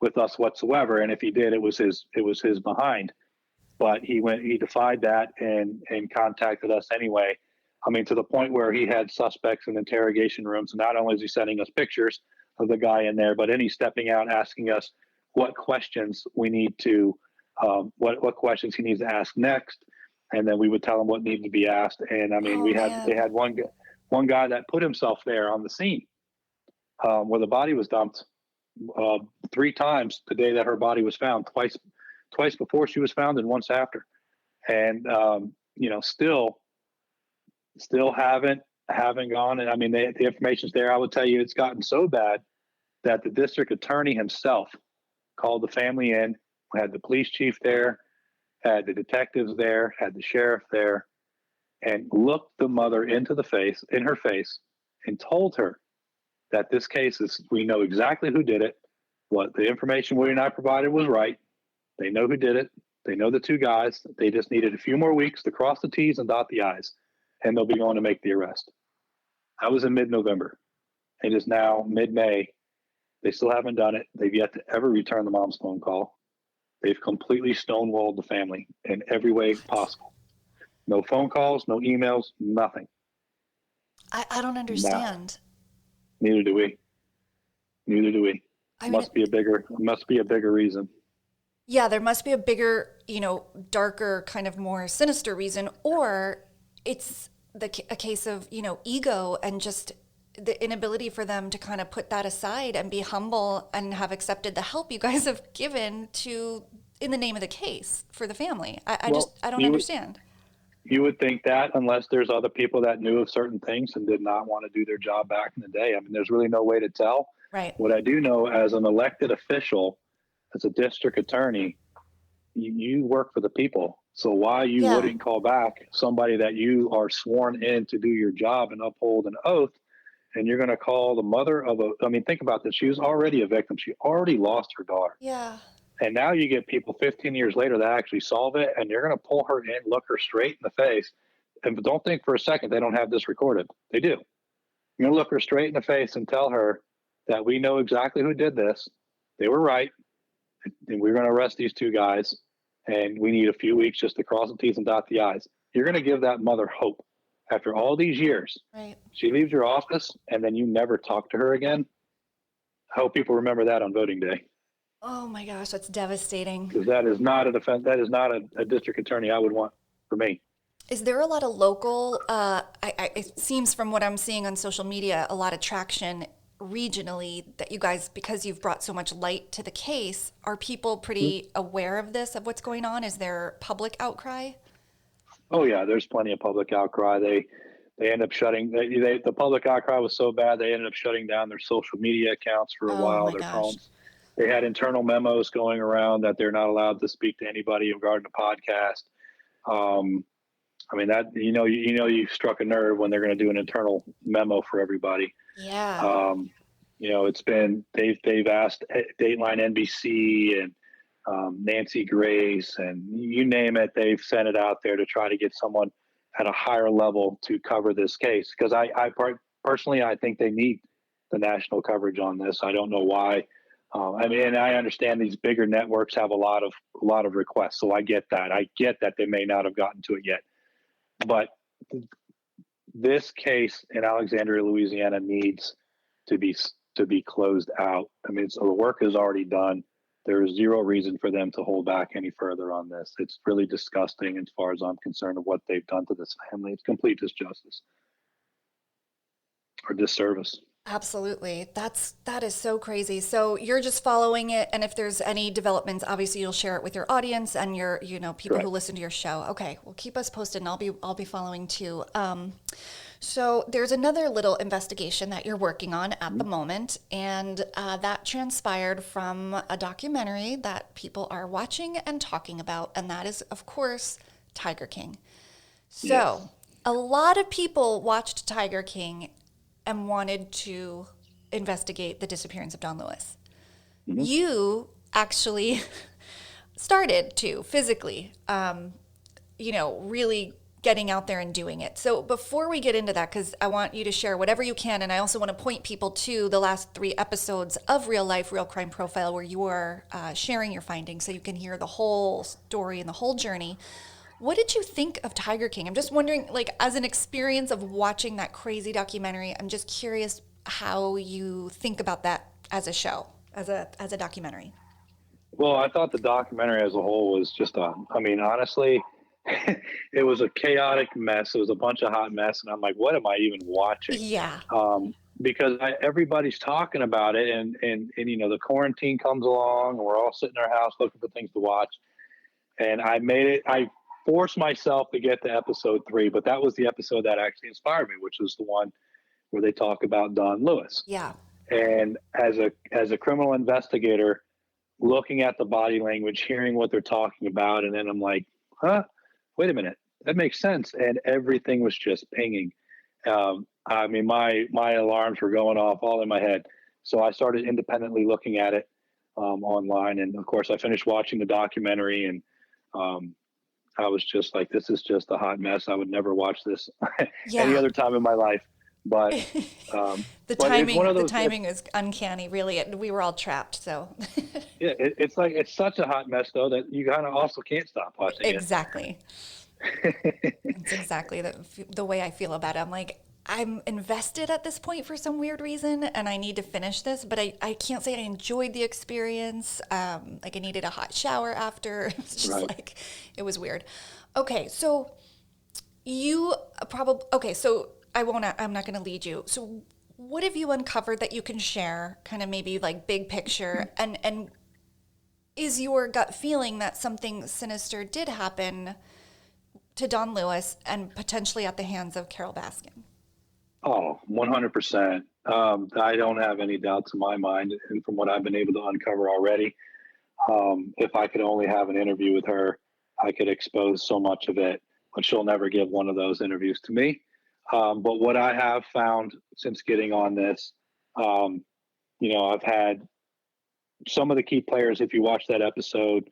with us whatsoever. And if he did, it was his behind. But he defied that and contacted us anyway. I mean, to the point where he had suspects in interrogation rooms. And not only is he sending us pictures of the guy in there, but then he's stepping out asking us what questions we need to, what questions he needs to ask next. And then we would tell him what needed to be asked. And I mean, they had one guy that put himself there on the scene where the body was dumped 3 times the day that her body was found, twice before she was found and once after. And, still haven't gone. And I mean, the information's there. I would tell you it's gotten so bad that the district attorney himself called the family in, had the police chief there, had the detectives there, had the sheriff there, and looked the mother in her face, and told her that this case we know exactly who did it. What the information Willie and I provided was right. They know who did it. They know the 2 guys. They just needed a few more weeks to cross the T's and dot the I's, and they'll be going to make the arrest. That was in mid-November. It is now mid-May. They still haven't done it. They've yet to ever return the mom's phone call. They've completely stonewalled the family in every way possible. No phone calls, no emails, nothing. I don't understand. No. Neither do we. Must be a bigger reason. Yeah, there must be a bigger, darker, kind of more sinister reason, or it's a case of, ego and just the inability for them to kind of put that aside and be humble and have accepted the help you guys have given in the name of the case for the family. I don't understand. You would think that, unless there's other people that knew of certain things and did not want to do their job back in the day. I mean, there's really no way to tell. Right. What I do know, as an elected official, as a district attorney, you work for the people. So why you wouldn't call back somebody that you are sworn in to do your job and uphold an oath, and you're going to call the mother of think about this. She was already a victim. She already lost her daughter. Yeah. And now you get people 15 years later that actually solve it, and you're going to pull her in, look her straight in the face. And don't think for a second they don't have this recorded. They do. You're going to look her straight in the face and tell her that we know exactly who did this. They were right. And we're going to arrest these 2 guys. And we need a few weeks just to cross the T's and dot the I's. You're going to give that mother hope. After all these years, right. She leaves your office and then you never talk to her again. I hope people remember that on voting day. Oh my gosh, that's devastating. Because that is not a district attorney I would want for me. Is there a lot of local, it seems from what I'm seeing on social media, a lot of traction regionally that you guys, because you've brought so much light to the case, are people pretty aware of this, of what's going on? Is there public outcry? Oh yeah, there's plenty of public outcry. They end up shutting, the public outcry was so bad, they ended up shutting down their social media accounts for a while, their phones. They had internal memos going around that they're not allowed to speak to anybody regarding the podcast. That, you struck a nerve when they're going to do an internal memo for everybody. Yeah. It's been, they've asked Dateline NBC and Nancy Grace and you name it, they've sent it out there to try to get someone at a higher level to cover this case. Because personally, I think they need the national coverage on this. I don't know why. And I understand these bigger networks have a lot of requests, so I get that. I get that they may not have gotten to it yet, but this case in Alexandria, Louisiana, needs to be closed out. I mean, so the work is already done. There is zero reason for them to hold back any further on this. It's really disgusting as far as I'm concerned of what they've done to this family. It's complete disjustice or disservice. Absolutely. That is so crazy. So you're just following it, and if there's any developments, obviously you'll share it with your audience and your, people who listen to your show. Okay, well, keep us posted, and I'll be following too. So there's another little investigation that you're working on at the moment, and that transpired from a documentary that people are watching and talking about, and that is, of course, Tiger King. So a lot of people watched Tiger King and wanted to investigate the disappearance of Don Louis. Mm-hmm. You actually started to physically, really getting out there and doing it. So before we get into that, because I want you to share whatever you can, and I also want to point people to the last 3 episodes of Real Life, Real Crime Profile, where you are sharing your findings so you can hear the whole story and the whole journey. What did you think of Tiger King? I'm just wondering, like, as an experience of watching that crazy documentary, I'm just curious how you think about that as a show, as a documentary. Well, I thought the documentary as a whole was just honestly, it was a chaotic mess. It was a bunch of hot mess. And I'm like, what am I even watching? Yeah. Because everybody's talking about it and, the quarantine comes along and we're all sitting in our house looking for things to watch. And I forced myself to get to episode 3, but that was the episode that actually inspired me, which was the one where they talk about Don Louis. Yeah. And as a criminal investigator, looking at the body language, hearing what they're talking about, and then I'm like, wait a minute, that makes sense. And everything was just pinging. My alarms were going off all in my head. So I started independently looking at it online. And of course, I finished watching the documentary, and I was just like, this is just a hot mess. I would never watch this any other time in my life. But the timing is uncanny, really. We were all trapped. So yeah, it's such a hot mess though that you kind of also can't stop watching exactly. It's exactly the way I feel about it. I'm like, I'm invested at this point for some weird reason, and I need to finish this, but I can't say I enjoyed the experience. Like I needed a hot shower after. It was just like, it was weird. Okay, so I'm not going to lead you. So what have you uncovered that you can share, kind of maybe like big picture, and is your gut feeling that something sinister did happen to Don Louis and potentially at the hands of Carol Baskin? Oh, 100%. I don't have any doubts in my mind. And from what I've been able to uncover already, if I could only have an interview with her, I could expose so much of it, but she'll never give one of those interviews to me. But what I have found since getting on this, I've had some of the key players. If you watch that episode,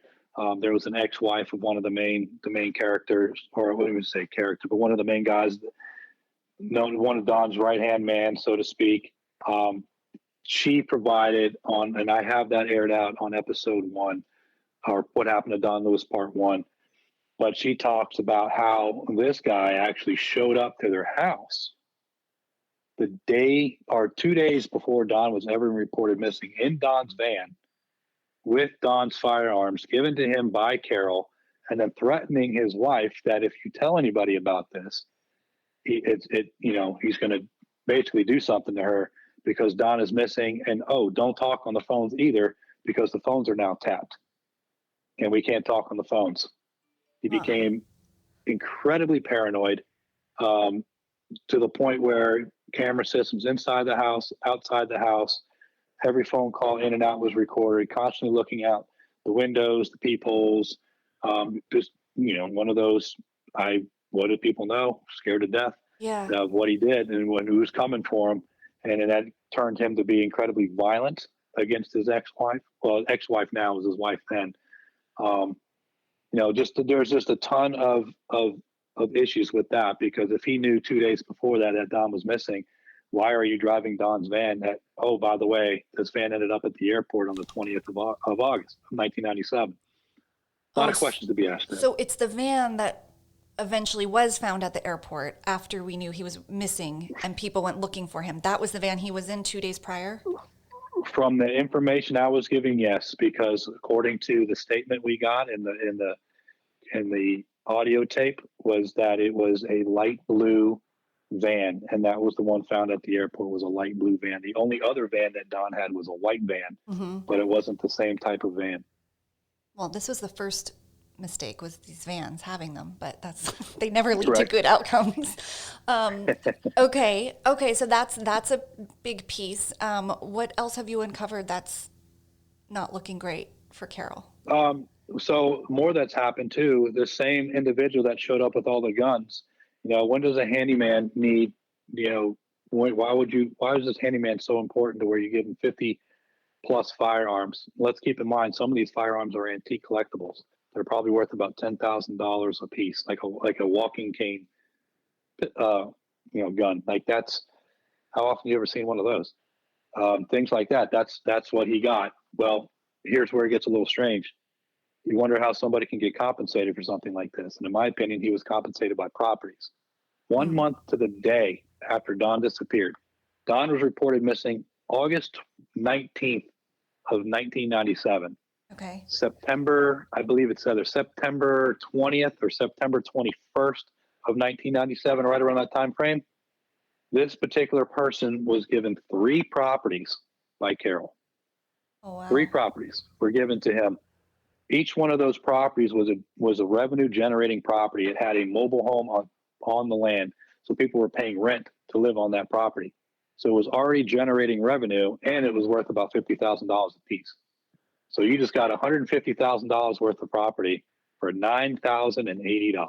there was an ex-wife of one of the main characters, or I wouldn't even say character, but one of the main guys, one of Don's right-hand man, so to speak. She provided and I have that aired out on episode 1, or What Happened to Don Louis Part 1. But she talks about how this guy actually showed up to their house the day or 2 days before Don was ever reported missing, in Don's van with Don's firearms given to him by Carol, and then threatening his wife that if you tell anybody about this, he's going to basically do something to her because Don is missing. And don't talk on the phones either, because the phones are now tapped and we can't talk on the phones. He became incredibly paranoid, to the point where camera systems inside the house, outside the house, every phone call in and out was recorded, constantly looking out the windows, the peepholes. One of those, what did people know? Scared to death of what he did and when he was coming for him. And that turned him to be incredibly violent against his ex-wife. Well, ex-wife now was his wife then. There's just a ton of issues with that, because if he knew 2 days before that Don was missing, why are you driving Don's van? By the way, this van ended up at the airport on the 20th of August, 1997. A lot of questions to be asked there. So it's the van that eventually was found at the airport after we knew he was missing and people went looking for him. That was the van he was in 2 days prior? From the information I was giving, yes, because according to the statement we got in the audio tape, was that it was a light blue van, and that was the one found at the airport, was a light blue van. The only other van that Don had was a white van, but it wasn't the same type of van. Well, this was the first mistake, was these vans having them, but they never lead to good outcomes. Okay, so that's a big piece. What else have you uncovered that's not looking great for Carol? So more that's happened too. The same individual that showed up with all the guns, when does a handyman need, why is this handyman so important to where you give him 50 plus firearms? Let's keep in mind, some of these firearms are antique collectibles. They're probably worth about $10,000 a piece, like a walking cane, gun. Like that's how often you ever seen one of those? Things like that. That's what he got. Well, here's where it gets a little strange. You wonder how somebody can get compensated for something like this. And in my opinion, he was compensated by properties. 1 month to the day after Don disappeared, Don was reported missing August 19th of 1997. Okay. September, I believe it's either September 20th or September 21st of 1997, right around that time frame. This particular person was given 3 properties by Carol. Oh, wow. 3 properties were given to him. Each one of those properties was a revenue generating property. It had a mobile home on the land, so people were paying rent to live on that property. So it was already generating revenue, and it was worth about $50,000 a piece. So you just got $150,000 worth of property for $9,080.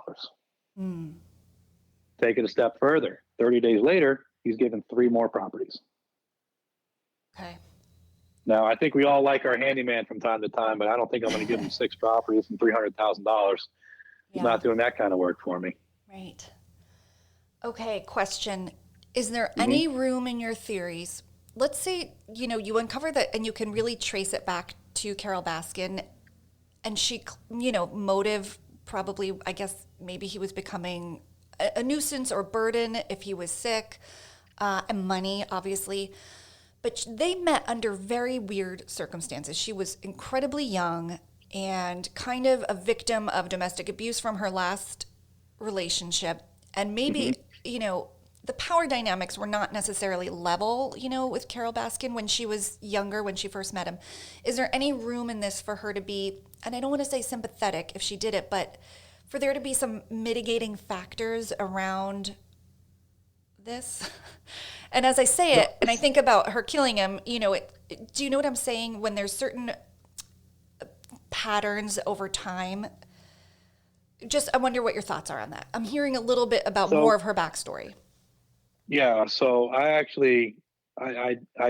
Mm. Take it a step further. 30 days later, he's given 3 more properties. Okay. Now, I think we all like our handyman from time to time, but I don't think I'm going to give him 6 properties and $300,000. He's not doing that kind of work for me. Right. Okay, question. Is there any room in your theories? Let's say, you uncover that and you can really trace it back to Carol Baskin, and she, motive probably, I guess maybe he was becoming a nuisance or burden if he was sick, and money, obviously. But they met under very weird circumstances. She was incredibly young and kind of a victim of domestic abuse from her last relationship. And maybe, the power dynamics were not necessarily level, with Carol Baskin when she was younger, when she first met him. Is there any room in this for her to be, and I don't want to say sympathetic if she did it, but for there to be some mitigating factors around this? And as I say it, and I think about her killing him, do you know what I'm saying? When there's certain patterns over time, I wonder what your thoughts are on that. I'm hearing a little bit about more of her backstory. Yeah, so I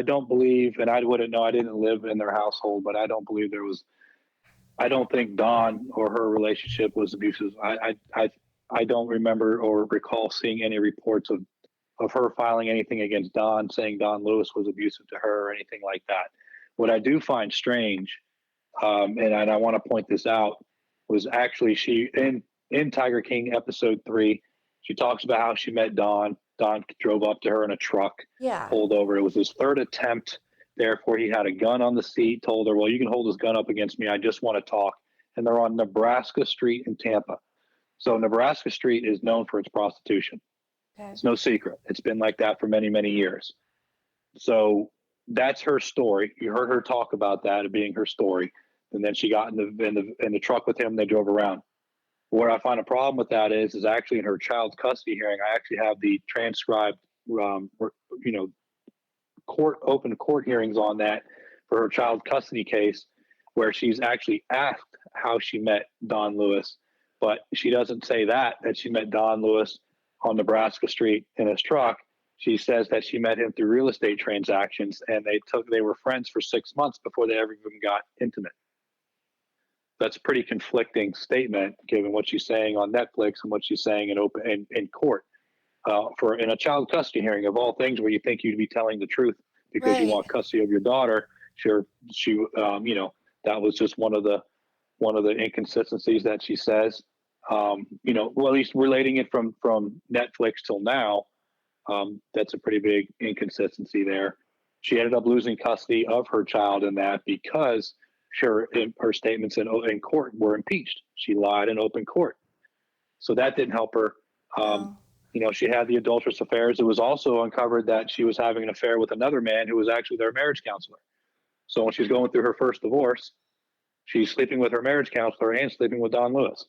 don't believe, and I wouldn't know, I didn't live in their household, but I don't believe I don't think Don or her relationship was abusive. I don't remember or recall seeing any reports of her filing anything against Don, saying Don Louis was abusive to her or anything like that. What I do find strange, and I want to point this out, was actually she in Tiger King episode 3, she talks about how she met Don. Don drove up to her in a truck, pulled over. It was his 3rd attempt. Therefore, he had a gun on the seat, told her, well, you can hold this gun up against me. I just want to talk. And they're on Nebraska Street in Tampa. So Nebraska Street is known for its prostitution. Okay. It's no secret. It's been like that for many, many years. So that's her story. You heard her talk about that, it being her story. And then she got in the truck with him. They drove around. Where I find a problem with that is actually in her child custody hearing, I actually have the transcribed, open court hearings on that for her child custody case, where she's actually asked how she met Don Louis, but she doesn't say that she met Don Louis on Nebraska Street in his truck. She says that she met him through real estate transactions, and they were friends for 6 months before they ever even got intimate. That's a pretty conflicting statement, given what she's saying on Netflix and what she's saying in court. In a child custody hearing, of all things, where you think you'd be telling the truth because you want custody of your daughter, that was just one of the inconsistencies that she says. Well, at least relating it from Netflix till now, that's a pretty big inconsistency there. She ended up losing custody of her child in that because her statements in court were impeached. She lied in open court. So that didn't help her. She had the adulterous affairs. It was also uncovered that she was having an affair with another man who was actually their marriage counselor. So when she's going through her first divorce, she's sleeping with her marriage counselor and sleeping with Don Louis.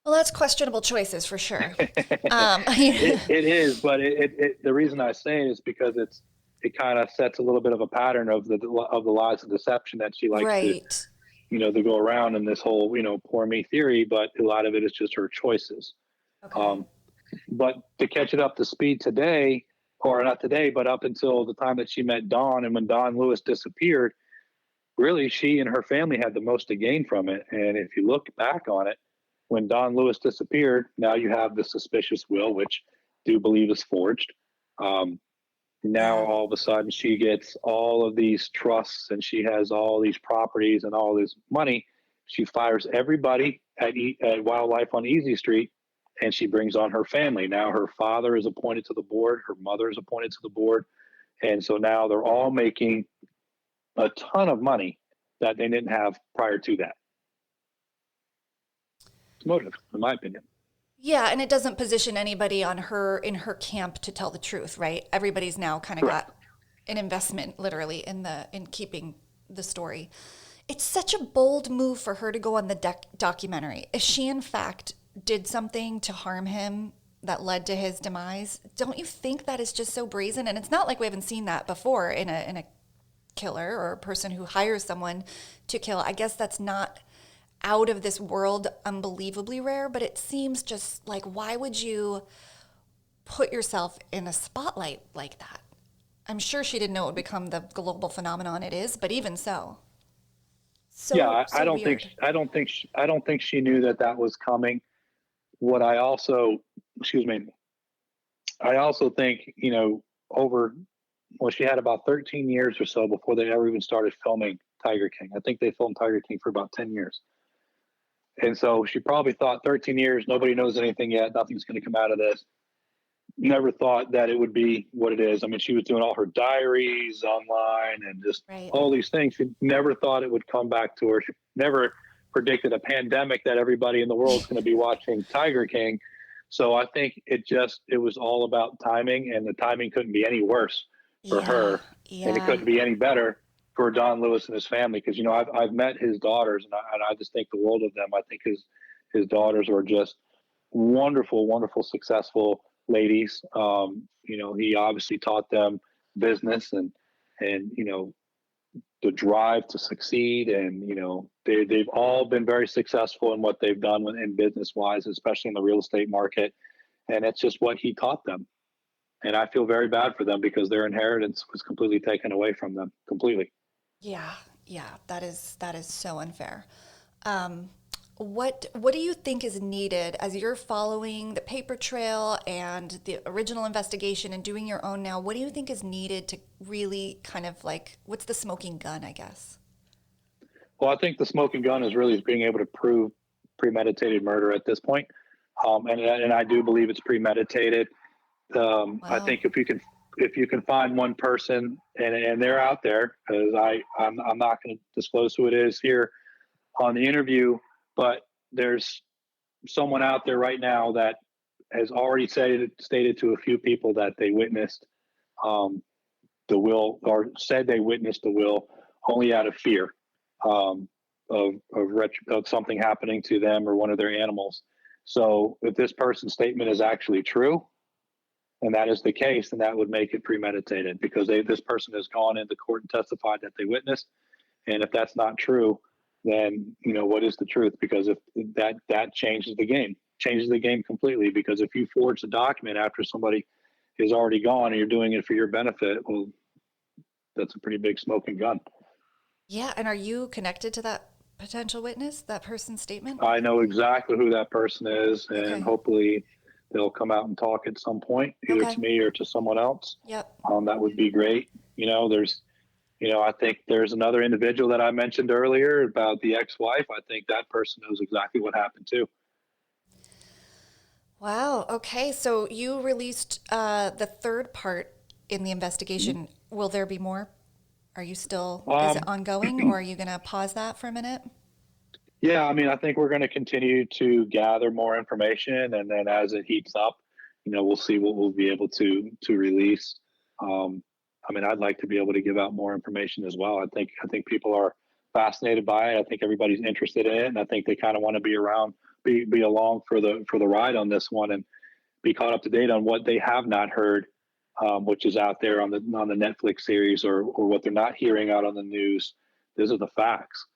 Well, that's questionable choices for sure. It is, but the reason I say it is because it kind of sets a little bit of a pattern of the lies of deception that she likes to go around in this whole, poor me theory, but a lot of it is just her choices. Okay. But to catch it up to speed today, or not today, but up until the time that she met Don, and when Don Louis disappeared, really she and her family had the most to gain from it. And if you look back on it, when Don Louis disappeared, now you have the suspicious will, which I do believe is forged. Now Yeah. all of a sudden she gets all of these trusts and she has all these properties and all this money. She fires everybody at Wildlife on Easy Street, and she brings on her family. Now her father is appointed to the board, her mother is appointed to the board, and so now they're all making a ton of money that they didn't have prior to that. It's motive, in my opinion. Yeah, and it doesn't position anybody on her in her camp to tell the truth, right? Everybody's now kind of Correct. got an investment literally in keeping the story. It's such a bold move for her to go on the documentary. If she in fact did something to harm him that led to his demise, don't you think that is just so brazen? And it's not like we haven't seen that before in a killer or a person who hires someone to kill. I guess that's not out of this world, unbelievably rare, but it seems just like, why would you put yourself in a spotlight like that? I'm sure she didn't know it would become the global phenomenon it is, but even so. Yeah, So weird. I don't think she knew that that was coming. What I also, excuse me, I also think, she had about 13 years or so before they ever even started filming Tiger King. I think they filmed Tiger King for about 10 years. And so she probably thought 13 years, nobody knows anything yet. Nothing's going to come out of this. Never thought that it would be what it is. I mean, she was doing all her diaries online and just Right. all these things. She never thought it would come back to her. She never predicted a pandemic that everybody in the world is going to be watching Tiger King. So I think it was all about timing, and the timing couldn't be any worse for Yeah. her, and it Yeah. couldn't be any better for Don Lewis and his family. Because I've met his daughters, and I just think the world of them. I think his daughters are just wonderful, wonderful, successful ladies. He obviously taught them business and the drive to succeed, and they've all been very successful in what they've done in business wise, especially in the real estate market. And it's just what he taught them. And I feel very bad for them because their inheritance was completely taken away from them completely. Yeah. Yeah. That is so unfair. Um, what do you think is needed as you're following the paper trail and the original investigation and doing your own now? What do you think is needed to really kind of like, what's the smoking gun, I guess? Well, I think the smoking gun is really being able to prove premeditated murder at this point. And I do believe it's premeditated. I Wow. think if you can find one person, and they're out there, because I'm not going to disclose who it is here on the interview, but there's someone out there right now that has already stated to a few people that they witnessed um, the will, or said they witnessed the will only out of fear um, of something happening to them or one of their animals. So if this person's statement is actually true, and that is the case, then that would make it premeditated, because this person has gone into court and testified that they witnessed. And if that's not true, then what is the truth? Because if that changes the game completely. Because if you forge the document after somebody is already gone and you're doing it for your benefit, well, that's a pretty big smoking gun. Yeah. And are you connected to that potential witness, that person's statement? I know exactly who that person is, and Okay. hopefully they'll come out and talk at some point, either Okay. to me or to someone else. Yep. That would be great. I think there's another individual that I mentioned earlier about the ex-wife. I think that person knows exactly what happened too. Wow. Okay. So you released the third part in the investigation. Will there be more? Are you still, is it Um, ongoing, or are you going to pause that for a minute? yeah, I mean, I think we're going to continue to gather more information, and then as it heats up, we'll see what we'll be able to release. Um, I mean, I'd like to be able to give out more information as well. I think people are fascinated by it. I think everybody's interested in it, and I think they kind of want to be along for the ride on this one, and be caught up to date on what they have not heard, which is out there on the Netflix series, or what they're not hearing out on the news. These are the facts.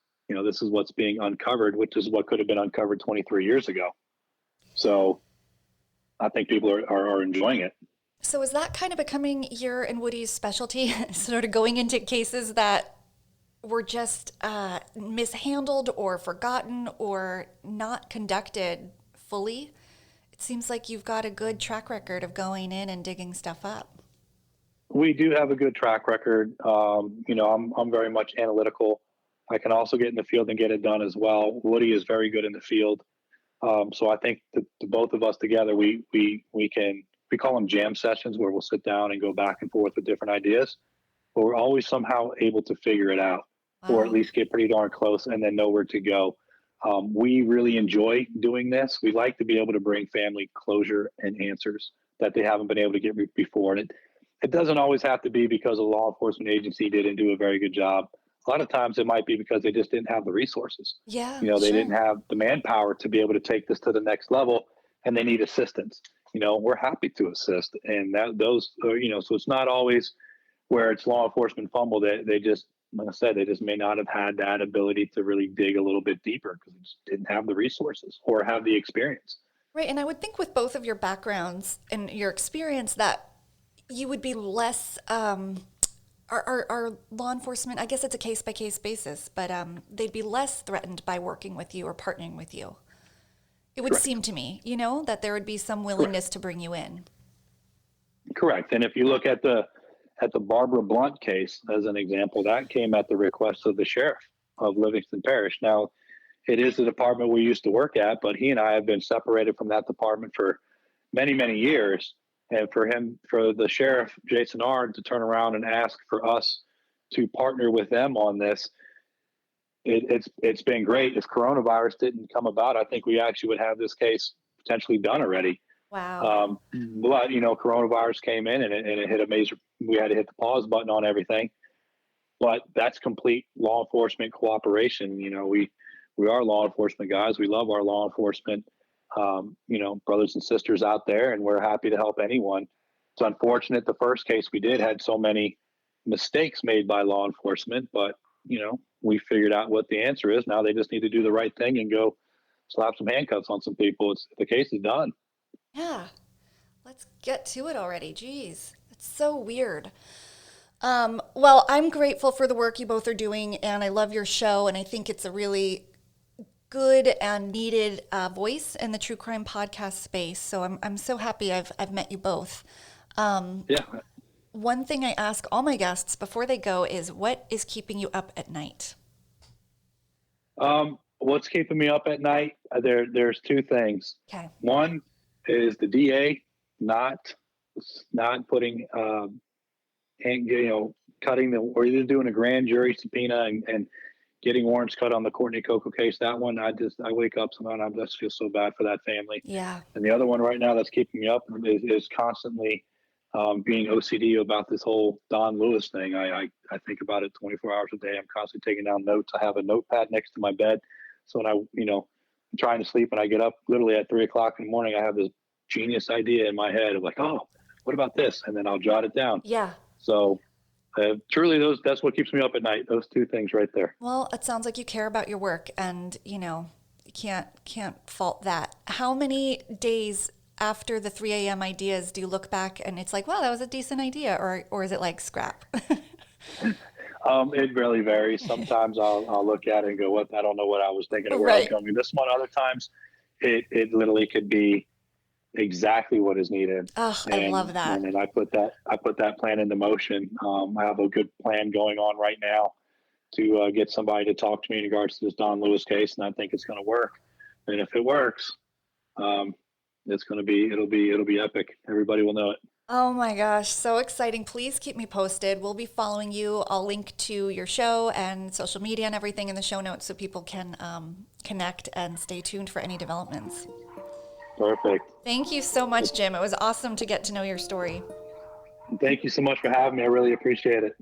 This is what's being uncovered, which is what could have been uncovered 23 years ago. So I think people are enjoying it. So is that kind of becoming your and Woody's specialty, sort of going into cases that were just mishandled or forgotten or not conducted fully. It seems like you've got a good track record of going in and digging stuff up. We do have a good track record. I'm very much analytical. I can also get in the field and get it done as well. Woody is very good in the field. So I think the both of us together, we call them jam sessions where we'll sit down and go back and forth with different ideas, but we're always somehow able to figure it out, or at Wow. least get pretty darn close and then know where to go. We really enjoy doing this. We like to be able to bring family closure and answers that they haven't been able to get before. And it doesn't always have to be because a law enforcement agency didn't do a very good job. A lot of times it might be because they just didn't have the resources. Yeah, They didn't sure. have the manpower to be able to take this to the next level, and they need assistance. We're happy to assist, and so it's not always where it's law enforcement fumble that they just, like I said, they just may not have had that ability to really dig a little bit deeper because they just didn't have the resources or have the experience. Right. And I would think with both of your backgrounds and your experience that you would be less, our law enforcement, I guess it's a case by case basis, but they'd be less threatened by working with you or partnering with you. It would Correct. seem to me, that there would be some Correct. willingness to bring you in. Correct. And if you look at the Barbara Blunt case as an example, that came at the request of the sheriff of Livingston Parish. Now, it is the department we used to work at, but he and I have been separated from that department for many, many years. And for the sheriff, Jason Ard, to turn around and ask for us to partner with them on this, it's been great. If coronavirus didn't come about, I think we actually would have this case potentially done already. Wow. But coronavirus came in and it hit a major. We had to hit the pause button on everything. But that's complete law enforcement cooperation. We are law enforcement guys. We love our law enforcement, brothers and sisters out there, and we're happy to help anyone. It's unfortunate the first case we did had so many mistakes made by law enforcement, but we figured out what the answer is. Now they just need to do the right thing and go slap some handcuffs on some people. The case is done. Yeah. Let's get to it already. Jeez. It's so weird. Well, I'm grateful for the work you both are doing, and I love your show, and I think it's a really good and needed voice in the true crime podcast space. So I'm so happy I've met you both. Yeah. One thing I ask all my guests before they go is, what is keeping you up at night? What's keeping me up at night? There's two things. Okay. One is the DA not putting and cutting or either doing a grand jury subpoena and getting warrants cut on the Courtney Coco case. That one, I wake up somehow and I just feel so bad for that family. Yeah. And the other one right now that's keeping me up is constantly being OCD about this whole Don Louis thing. I think about it 24 hours a day. I'm constantly taking down notes. I have a notepad next to my bed. So when I'm trying to sleep and I get up literally at 3 o'clock in the morning, I have this genius idea in my head of like, oh, what about this? And then I'll jot it down. Yeah. So truly that's what keeps me up at night. Those two things right there. Well, it sounds like you care about your work, and you can't fault that. How many days after the 3 a.m. ideas do you look back and it's like, wow, that was a decent idea, or is it like scrap? It really varies. Sometimes I'll look at it and go, "What? I don't know what I was thinking of where I was Right. going." This one, other times, it literally could be exactly what is needed. Oh, I love that. And then I put that plan into motion. I have a good plan going on right now to get somebody to talk to me in regards to this Don Louis case, and I think it's going to work. And if it works, it'll be epic. Everybody will know it. Oh my gosh, so exciting. Please keep me posted. We'll be following you. I'll link to your show and social media and everything in the show notes so people can connect and stay tuned for any developments. Perfect. Thank you so much, Jim. It was awesome to get to know your story. Thank you so much for having me. I really appreciate it.